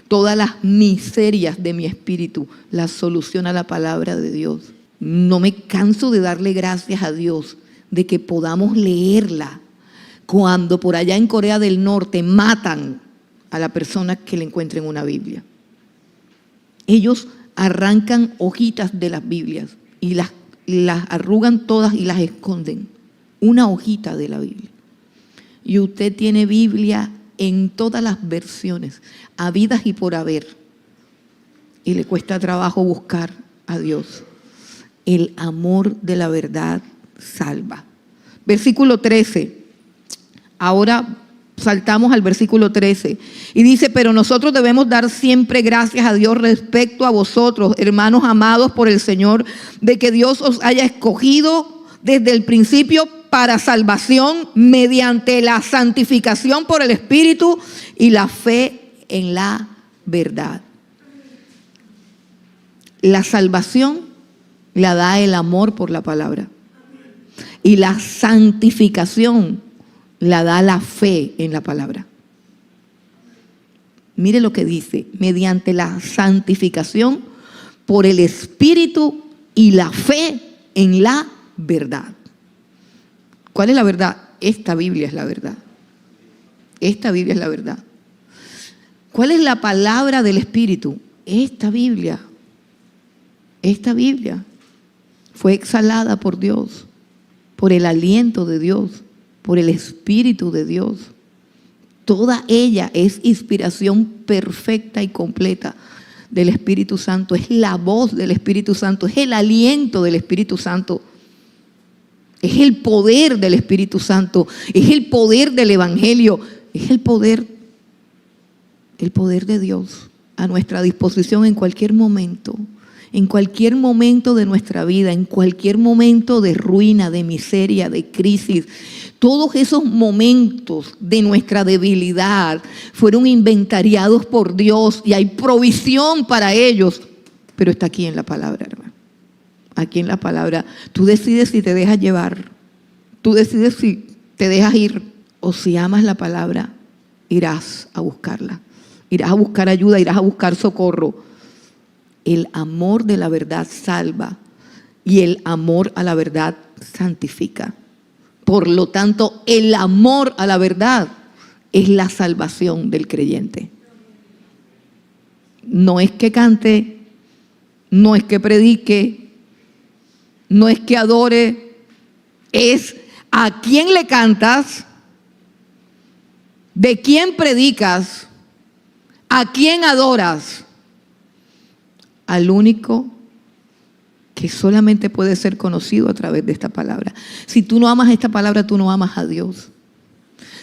Todas las miserias de mi espíritu las soluciona la palabra de Dios. No me canso de darle gracias a Dios de que podamos leerla cuando por allá en Corea del Norte matan a la persona que le encuentren una Biblia. Ellos arrancan hojitas de las Biblias y las arrugan todas y las esconden. Una hojita de la Biblia. Y usted tiene Biblia en todas las versiones, habidas y por haber. Y le cuesta trabajo buscar a Dios. El amor de la verdad salva. Versículo 13. Ahora saltamos al versículo 13. Y dice, pero nosotros debemos dar siempre gracias a Dios respecto a vosotros, hermanos amados por el Señor, de que Dios os haya escogido desde el principio para salvación mediante la santificación por el Espíritu y la fe en la verdad. La salvación la da el amor por la palabra. Y la santificación la da la fe en la palabra. Mire lo que dice, mediante la santificación por el Espíritu y la fe en la verdad. ¿Cuál es la verdad? Esta Biblia es la verdad. Esta Biblia es la verdad. ¿Cuál es la palabra del Espíritu? Esta Biblia. Esta Biblia. fue exhalada por Dios, por el aliento de Dios, por el Espíritu de Dios. Toda ella es inspiración perfecta y completa del Espíritu Santo. Es la voz del Espíritu Santo, es el aliento del Espíritu Santo. Es el poder del Espíritu Santo, es el poder del Evangelio, es el poder de Dios a nuestra disposición en cualquier momento de nuestra vida, en cualquier momento de ruina, de miseria, de crisis. Todos esos momentos de nuestra debilidad fueron inventariados por Dios y hay provisión para ellos, pero está aquí en la palabra, hermano. Aquí en la palabra, tú decides si te dejas llevar, tú decides si te dejas ir o si amas la palabra, irás a buscarla, irás a buscar ayuda, irás a buscar socorro. El amor de la verdad salva y el amor a la verdad santifica. Por lo tanto, el amor a la verdad es la salvación del creyente. No es que cante, no es que predique, no es que adore, es a quién le cantas, de quién predicas, a quién adoras. Al único que solamente puede ser conocido a través de esta palabra. Si tú no amas esta palabra, tú no amas a Dios.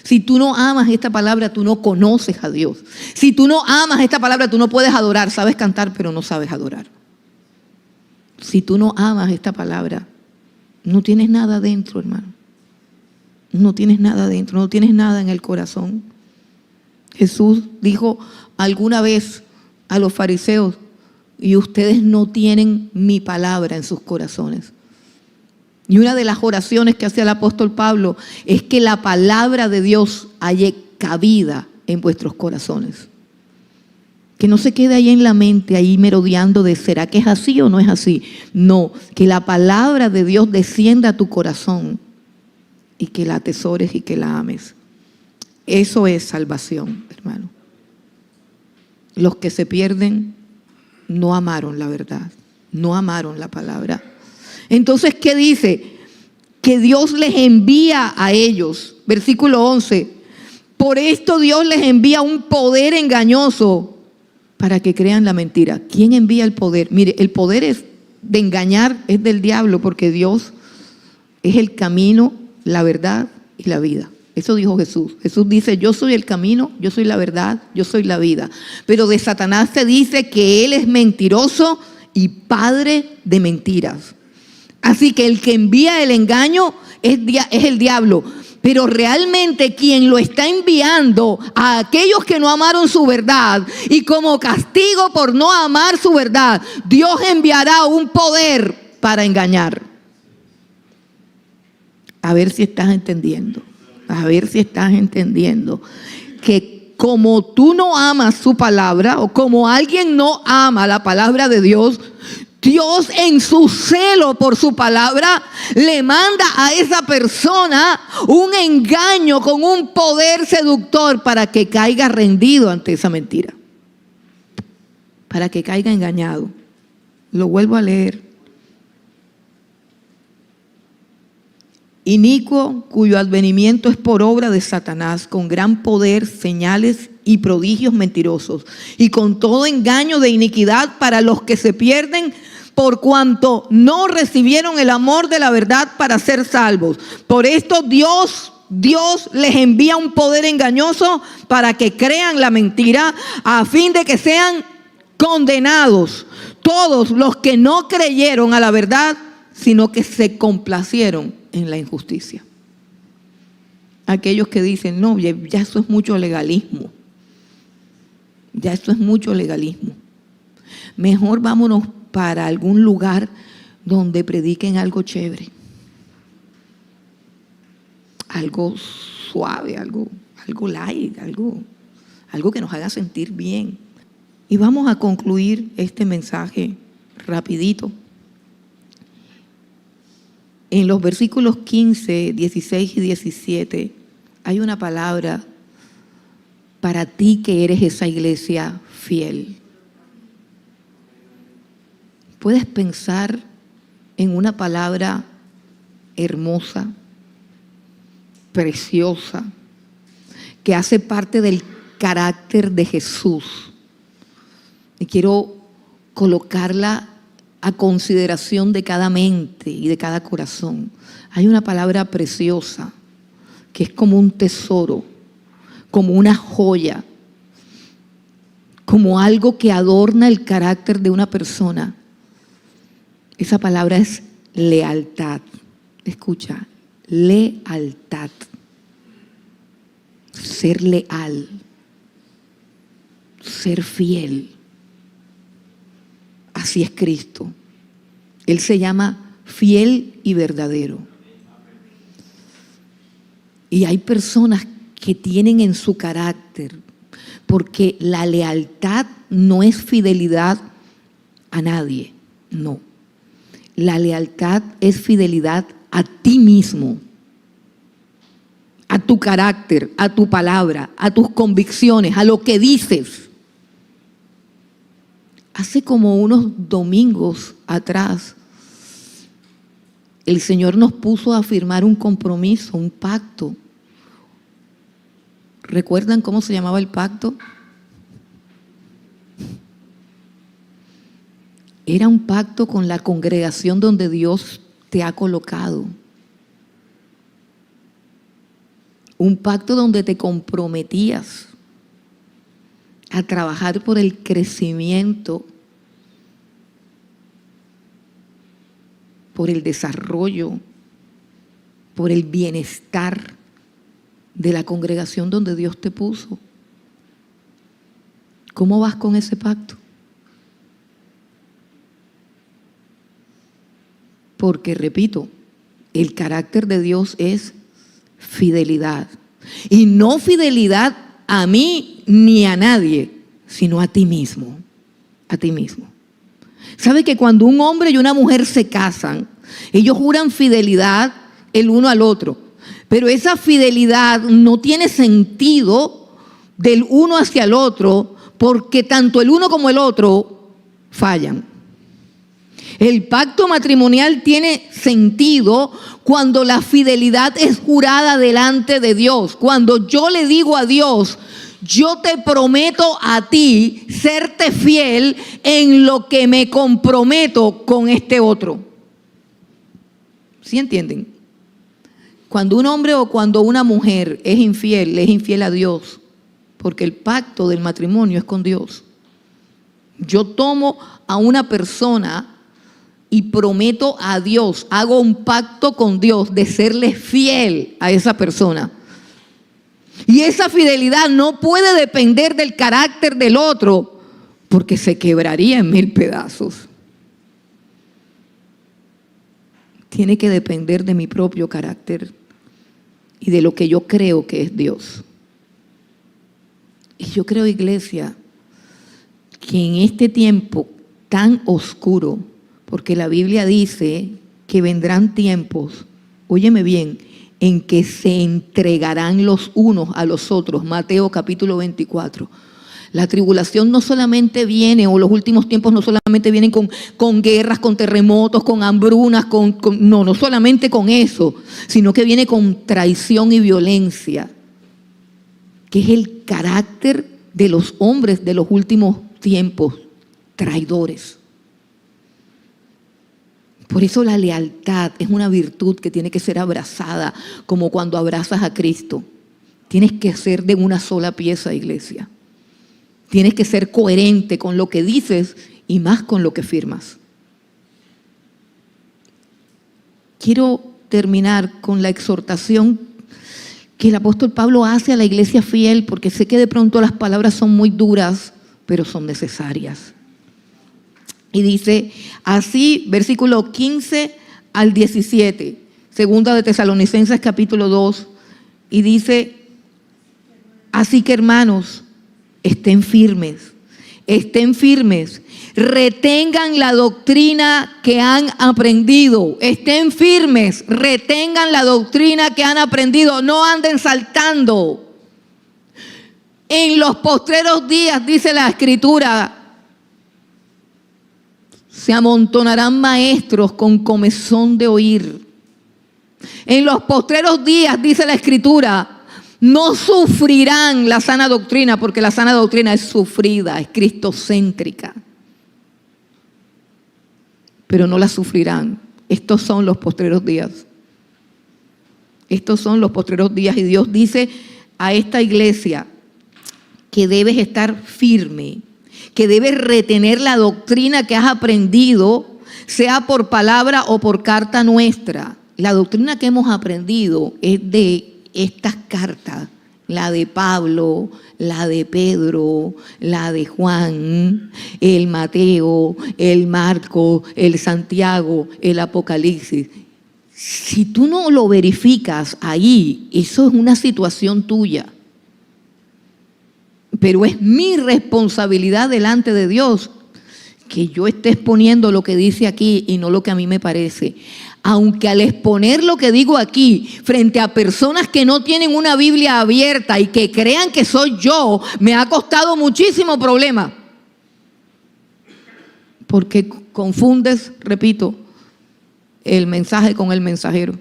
Si tú no amas esta palabra, tú no conoces a Dios. Si tú no amas esta palabra, tú no puedes adorar. Sabes cantar, pero no sabes adorar. Si tú no amas esta palabra, no tienes nada dentro, hermano. No tienes nada dentro, no tienes nada en el corazón. Jesús dijo alguna vez a los fariseos: y ustedes no tienen mi palabra en sus corazones. Y una de las oraciones que hacía el apóstol Pablo es que la palabra de Dios haya cabida en vuestros corazones. Que no se quede ahí en la mente, ahí merodeando de ¿será que es así o no es así? No, que la palabra de Dios descienda a tu corazón y que la atesores y que la ames. Eso es salvación, hermano. Los que se pierden no amaron la verdad, no amaron la palabra. Entonces, ¿qué dice? Que Dios les envía a ellos. Versículo 11. Por esto Dios les envía un poder engañoso para que crean la mentira. ¿Quién envía el poder? Mire, el poder es de engañar, es del diablo, porque Dios es el camino, la verdad y la vida. Eso dijo Jesús. Jesús dice: yo soy el camino, yo soy la verdad, yo soy la vida. Pero de Satanás se dice que él es mentiroso y padre de mentiras. Así que el que envía el engaño es el diablo. Pero realmente quien lo está enviando a aquellos que no amaron su verdad, y como castigo por no amar su verdad, Dios enviará un poder para engañar. A ver si estás entendiendo. A ver si estás entendiendo que como tú no amas su palabra, o como alguien no ama la palabra de Dios, Dios en su celo por su palabra le manda a esa persona un engaño con un poder seductor para que caiga rendido ante esa mentira, para que caiga engañado. Lo vuelvo a leer. Inicuo, cuyo advenimiento es por obra de Satanás, con gran poder, señales y prodigios mentirosos, y con todo engaño de iniquidad para los que se pierden, por cuanto no recibieron el amor de la verdad para ser salvos. Por esto Dios les envía un poder engañoso para que crean la mentira, a fin de que sean condenados todos los que no creyeron a la verdad, sino que se complacieron en la injusticia. Aquellos que dicen: no, ya eso es mucho legalismo. Ya eso es mucho legalismo. Mejor vámonos para algún lugar donde prediquen algo chévere. Algo suave, algo light, algo que nos haga sentir bien. Y vamos a concluir este mensaje rapidito. En los versículos 15, 16 y 17 hay una palabra para ti que eres esa iglesia fiel. Puedes pensar en una palabra hermosa, preciosa, que hace parte del carácter de Jesús. Y quiero colocarla a consideración de cada mente y de cada corazón. Hay una palabra preciosa que es como un tesoro, como una joya, como algo que adorna el carácter de una persona. Esa palabra es lealtad. Escucha, lealtad. Ser leal, ser fiel. Así es Cristo. Él se llama fiel y verdadero. Y hay personas que tienen en su carácter, porque la lealtad no es fidelidad a nadie, no. La lealtad es fidelidad a ti mismo, a tu carácter, a tu palabra, a tus convicciones, a lo que dices. Hace como unos domingos atrás, el Señor nos puso a firmar un compromiso, un pacto. ¿Recuerdan cómo se llamaba el pacto? Era un pacto con la congregación donde Dios te ha colocado. Un pacto donde te comprometías a trabajar por el crecimiento, por el desarrollo, por el bienestar de la congregación donde Dios te puso. ¿Cómo vas con ese pacto? Porque, repito, el carácter de Dios es fidelidad. Y no fidelidad a mí ni a nadie, sino a ti mismo. A ti mismo. ¿Sabe que cuando un hombre y una mujer se casan, ellos juran fidelidad el uno al otro? Pero esa fidelidad no tiene sentido del uno hacia el otro, porque tanto el uno como el otro fallan. El pacto matrimonial tiene sentido cuando la fidelidad es jurada delante de Dios. Cuando yo le digo a Dios, yo te prometo a ti serte fiel en lo que me comprometo con este otro. ¿Sí entienden? Cuando un hombre o cuando una mujer es infiel a Dios, porque el pacto del matrimonio es con Dios. Yo tomo a una persona y prometo a Dios, hago un pacto con Dios de serle fiel a esa persona. Y esa fidelidad no puede depender del carácter del otro, porque se quebraría en 1000 pedazos. Tiene que depender de mi propio carácter y de lo que yo creo que es Dios. Y yo creo, iglesia, que en este tiempo tan oscuro, porque la Biblia dice que vendrán tiempos, óyeme bien, en que se entregarán los unos a los otros. Mateo capítulo 24. La tribulación no solamente viene, o los últimos tiempos no solamente vienen con guerras, con terremotos, con hambrunas, no solamente con eso, sino que viene con traición y violencia, que es el carácter de los hombres de los últimos tiempos, traidores. Por eso la lealtad es una virtud que tiene que ser abrazada, como cuando abrazas a Cristo. Tienes que ser de una sola pieza, iglesia. Tienes que ser coherente con lo que dices y más con lo que firmas. Quiero terminar con la exhortación que el apóstol Pablo hace a la iglesia fiel, porque sé que de pronto las palabras son muy duras, pero son necesarias. Y dice así, versículo 15 al 17, segunda de Tesalonicenses capítulo 2, y dice, así que hermanos, estén firmes, retengan la doctrina que han aprendido, estén firmes, retengan la doctrina que han aprendido, no anden saltando. En los postreros días, dice la Escritura, se amontonarán maestros con comezón de oír. En los postreros días, dice la Escritura, no sufrirán la sana doctrina, porque la sana doctrina es sufrida, es cristocéntrica. Pero no la sufrirán. Estos son los postreros días. Estos son los postreros días, y Dios dice a esta iglesia que debes estar firme, que debes retener la doctrina que has aprendido, sea por palabra o por carta nuestra. La doctrina que hemos aprendido es de estas cartas, la de Pablo, la de Pedro, la de Juan, el Mateo, el Marco, el Santiago, el Apocalipsis. Si tú no lo verificas ahí, eso es una situación tuya. Pero es mi responsabilidad delante de Dios que yo esté exponiendo lo que dice aquí y no lo que a mí me parece. Aunque al exponer lo que digo aquí frente a personas que no tienen una Biblia abierta y que crean que soy yo, me ha costado muchísimo problema. Porque confundes, repito, el mensaje con el mensajero.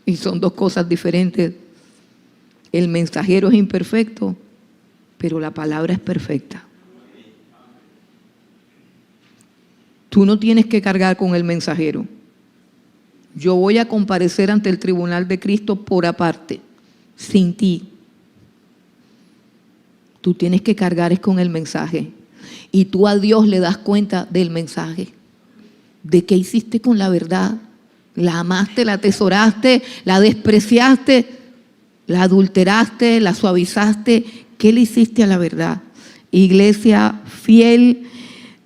Y son dos cosas diferentes. El mensajero es imperfecto, pero la palabra es perfecta. Tú no tienes que cargar con el mensajero. Yo voy a comparecer ante el tribunal de Cristo por aparte, sin ti. Tú tienes que cargar es con el mensaje. Y tú a Dios le das cuenta del mensaje. ¿De qué hiciste con la verdad? ¿La amaste, la atesoraste, la despreciaste, la adulteraste, la suavizaste? ¿Qué le hiciste a la verdad? Iglesia fiel,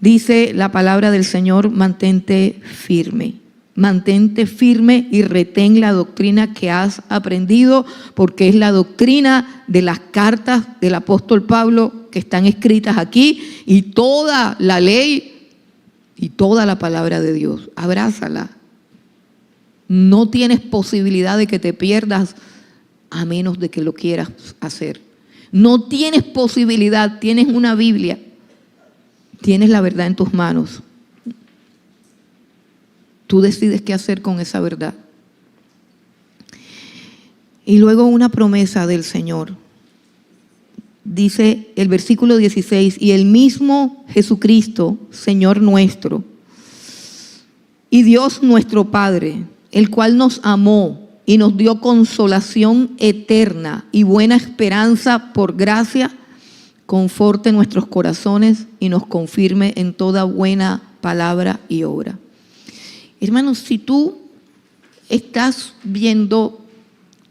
dice la palabra del Señor, mantente firme. Mantente firme y retén la doctrina que has aprendido, porque es la doctrina de las cartas del apóstol Pablo que están escritas aquí, y toda la ley y toda la palabra de Dios. Abrázala. No tienes posibilidad de que te pierdas a menos de que lo quieras hacer. No tienes posibilidad. Tienes una Biblia, tienes la verdad en tus manos. Tú decides qué hacer con esa verdad. Y luego una promesa del Señor. Dice el versículo 16, y el mismo Jesucristo, Señor nuestro, y Dios nuestro Padre, el cual nos amó y nos dio consolación eterna y buena esperanza por gracia, conforte nuestros corazones y nos confirme en toda buena palabra y obra. Hermanos, si tú estás viendo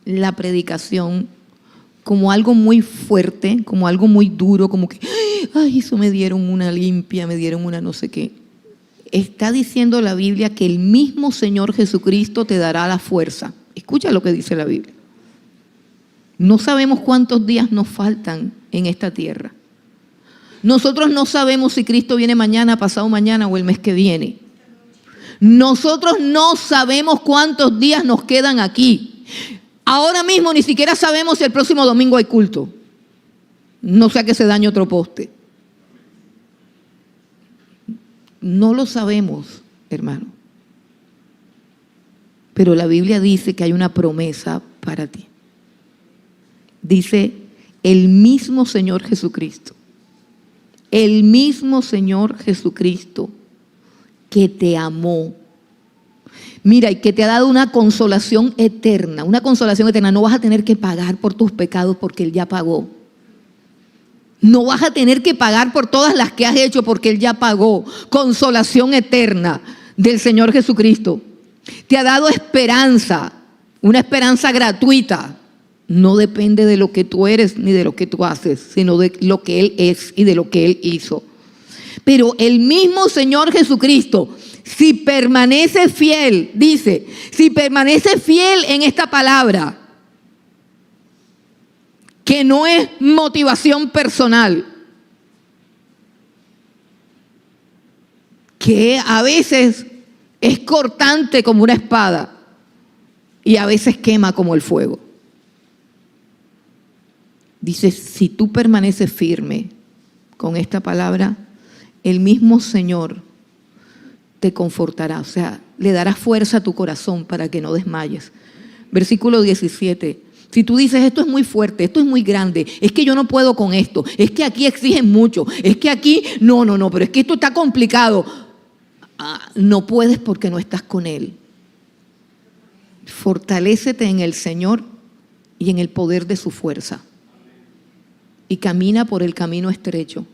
la predicación como algo muy fuerte, como algo muy duro, como que, ay, eso me dieron una limpia, me dieron una no sé qué. Está diciendo la Biblia que el mismo Señor Jesucristo te dará la fuerza. Escucha lo que dice la Biblia. No sabemos cuántos días nos faltan en esta tierra. Nosotros no sabemos si Cristo viene mañana, pasado mañana o el mes que viene. Nosotros no sabemos cuántos días nos quedan aquí. Ahora mismo ni siquiera sabemos si el próximo domingo hay culto. No sea que se dañe otro poste. No lo sabemos, hermano. Pero la Biblia dice que hay una promesa para ti. Dice el mismo Señor Jesucristo. El mismo Señor Jesucristo que te amó. Mira, y que te ha dado una consolación eterna. Una consolación eterna. No vas a tener que pagar por tus pecados porque Él ya pagó. No vas a tener que pagar por todas las que has hecho porque Él ya pagó. Consolación eterna del Señor Jesucristo. Te ha dado esperanza. Una esperanza gratuita. No depende de lo que tú eres ni de lo que tú haces, sino de lo que Él es y de lo que Él hizo. Pero el mismo Señor Jesucristo, si permanece fiel, dice, si permanece fiel en esta palabra, que no es motivación personal, que a veces es cortante como una espada y a veces quema como el fuego. Dice, si tú permaneces firme con esta palabra, el mismo Señor te confortará. O sea, le dará fuerza a tu corazón para que no desmayes. Versículo 17. Si tú dices, esto es muy fuerte, esto es muy grande, es que yo no puedo con esto, es que aquí exigen mucho, es que aquí, no, pero es que esto está complicado. No puedes porque no estás con Él. Fortalécete en el Señor y en el poder de su fuerza. Y camina por el camino estrecho.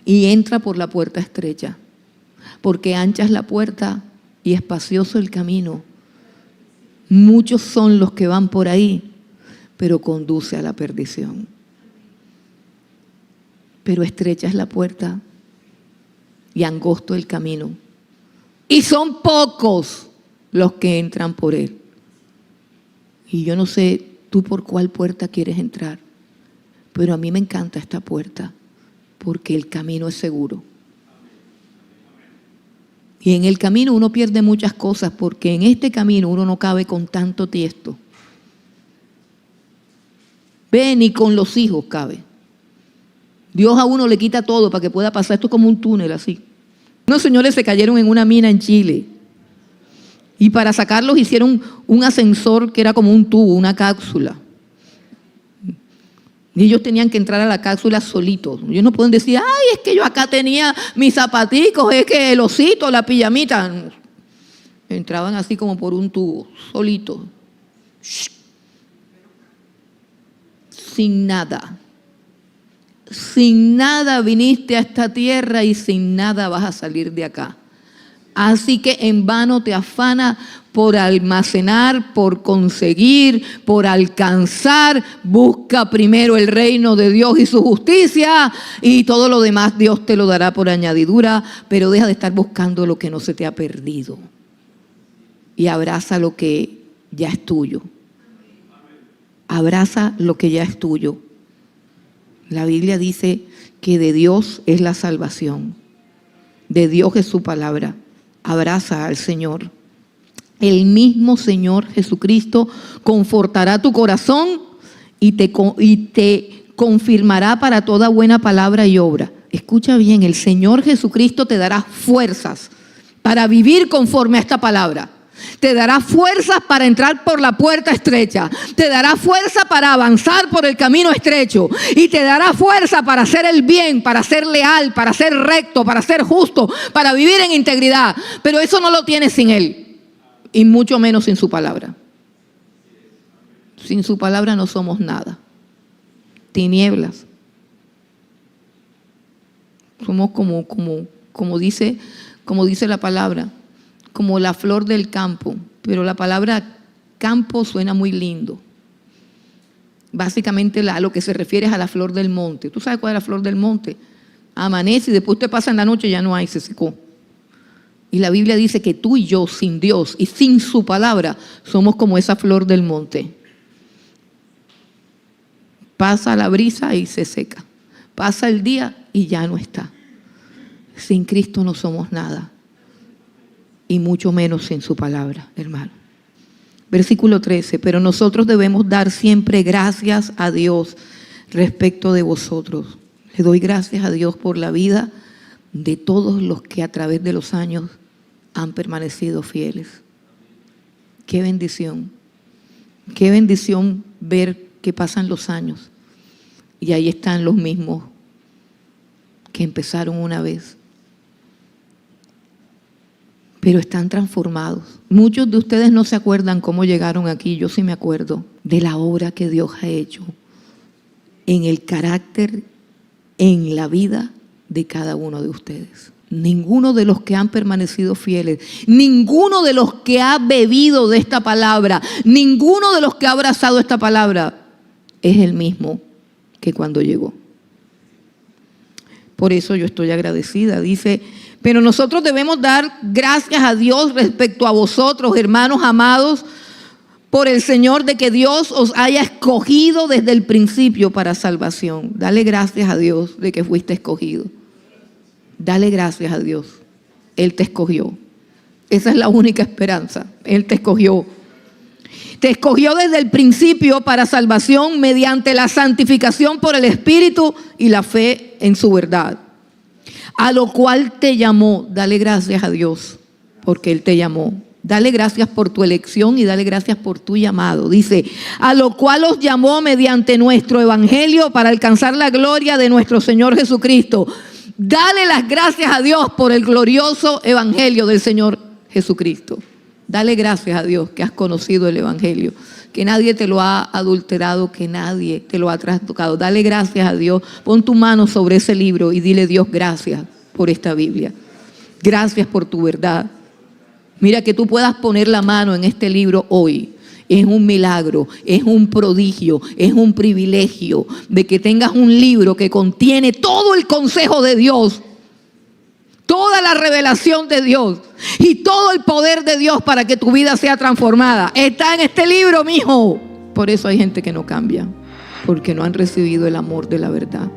Y entra por la puerta estrecha. Porque ancha es la puerta y espacioso el camino. Muchos son los que van por ahí, pero conduce a la perdición. Pero estrecha es la puerta y angosto el camino. Y son pocos los que entran por él. Y yo no sé tú por cuál puerta quieres entrar, pero a mí me encanta esta puerta porque el camino es seguro. Y en el camino uno pierde muchas cosas porque en este camino uno no cabe con tanto tiesto. Ve, ni con los hijos cabe. Dios a uno le quita todo para que pueda pasar. Esto es como un túnel así. Unos señores se cayeron en una mina en Chile y para sacarlos hicieron un ascensor que era como un tubo, una cápsula. Y ellos tenían que entrar a la cápsula solitos. Ellos no pueden decir, ay, es que yo acá tenía mis zapaticos, es que el osito, la pijamita. Entraban así como por un tubo, solitos. Sin nada. Sin nada viniste a esta tierra y sin nada vas a salir de acá. Así que en vano te afana por almacenar, por conseguir, por alcanzar. Busca primero el reino de Dios y su justicia y todo lo demás Dios te lo dará por añadidura, pero deja de estar buscando lo que no se te ha perdido y abraza lo que ya es tuyo. Abraza lo que ya es tuyo. La Biblia dice que de Dios es la salvación. De Dios es su palabra. Abraza al Señor. El mismo Señor Jesucristo confortará tu corazón y te confirmará para toda buena palabra y obra. Escucha bien, el Señor Jesucristo te dará fuerzas para vivir conforme a esta palabra. Te dará fuerzas para entrar por la puerta estrecha. Te dará fuerza para avanzar por el camino estrecho. Y te dará fuerza para hacer el bien, para ser leal, para ser recto, para ser justo, para vivir en integridad. Pero eso no lo tienes sin Él. Y mucho menos sin su palabra. Sin su palabra no somos nada. Tinieblas. Somos como dice la palabra. Como la flor del campo, pero la palabra campo suena muy lindo. Básicamente a lo que se refiere es a la flor del monte. ¿Tú sabes cuál es la flor del monte? Amanece y después te pasa en la noche, ya no hay, se secó. Y la Biblia dice que tú y yo, sin Dios y sin su palabra, somos como esa flor del monte. Pasa la brisa y se seca. Pasa el día y ya no está. Sin Cristo no somos nada. Y mucho menos sin su palabra, hermano. Versículo 13, pero nosotros debemos dar siempre gracias a Dios respecto de vosotros. Le doy gracias a Dios por la vida de todos los que a través de los años han permanecido fieles. Qué bendición ver que pasan los años y ahí están los mismos que empezaron una vez. Pero están transformados. Muchos de ustedes no se acuerdan cómo llegaron aquí. Yo sí me acuerdo de la obra que Dios ha hecho en el carácter, en la vida de cada uno de ustedes. Ninguno de los que han permanecido fieles, ninguno de los que ha bebido de esta palabra, ninguno de los que ha abrazado esta palabra es el mismo que cuando llegó. Por eso yo estoy agradecida. Dice, pero nosotros debemos dar gracias a Dios respecto a vosotros, hermanos amados, por el Señor, de que Dios os haya escogido desde el principio para salvación. Dale gracias a Dios de que fuiste escogido. Dale gracias a Dios. Él te escogió. Esa es la única esperanza. Él te escogió. Te escogió desde el principio para salvación mediante la santificación por el Espíritu y la fe en su verdad. A lo cual te llamó, dale gracias a Dios, porque Él te llamó. Dale gracias por tu elección y dale gracias por tu llamado. Dice, a lo cual os llamó mediante nuestro evangelio para alcanzar la gloria de nuestro Señor Jesucristo. Dale las gracias a Dios por el glorioso evangelio del Señor Jesucristo. Dale gracias a Dios que has conocido el evangelio, que nadie te lo ha adulterado, que nadie te lo ha trastocado. Dale gracias a Dios. Pon tu mano sobre ese libro y dile, Dios, gracias por esta Biblia. Gracias por tu verdad. Mira, que tú puedas poner la mano en este libro hoy. Es un milagro, es un prodigio, es un privilegio de que tengas un libro que contiene todo el consejo de Dios, toda la revelación de Dios y todo el poder de Dios para que tu vida sea transformada. Está en este libro, mijo. Por eso hay gente que no cambia, porque no han recibido el amor de la verdad.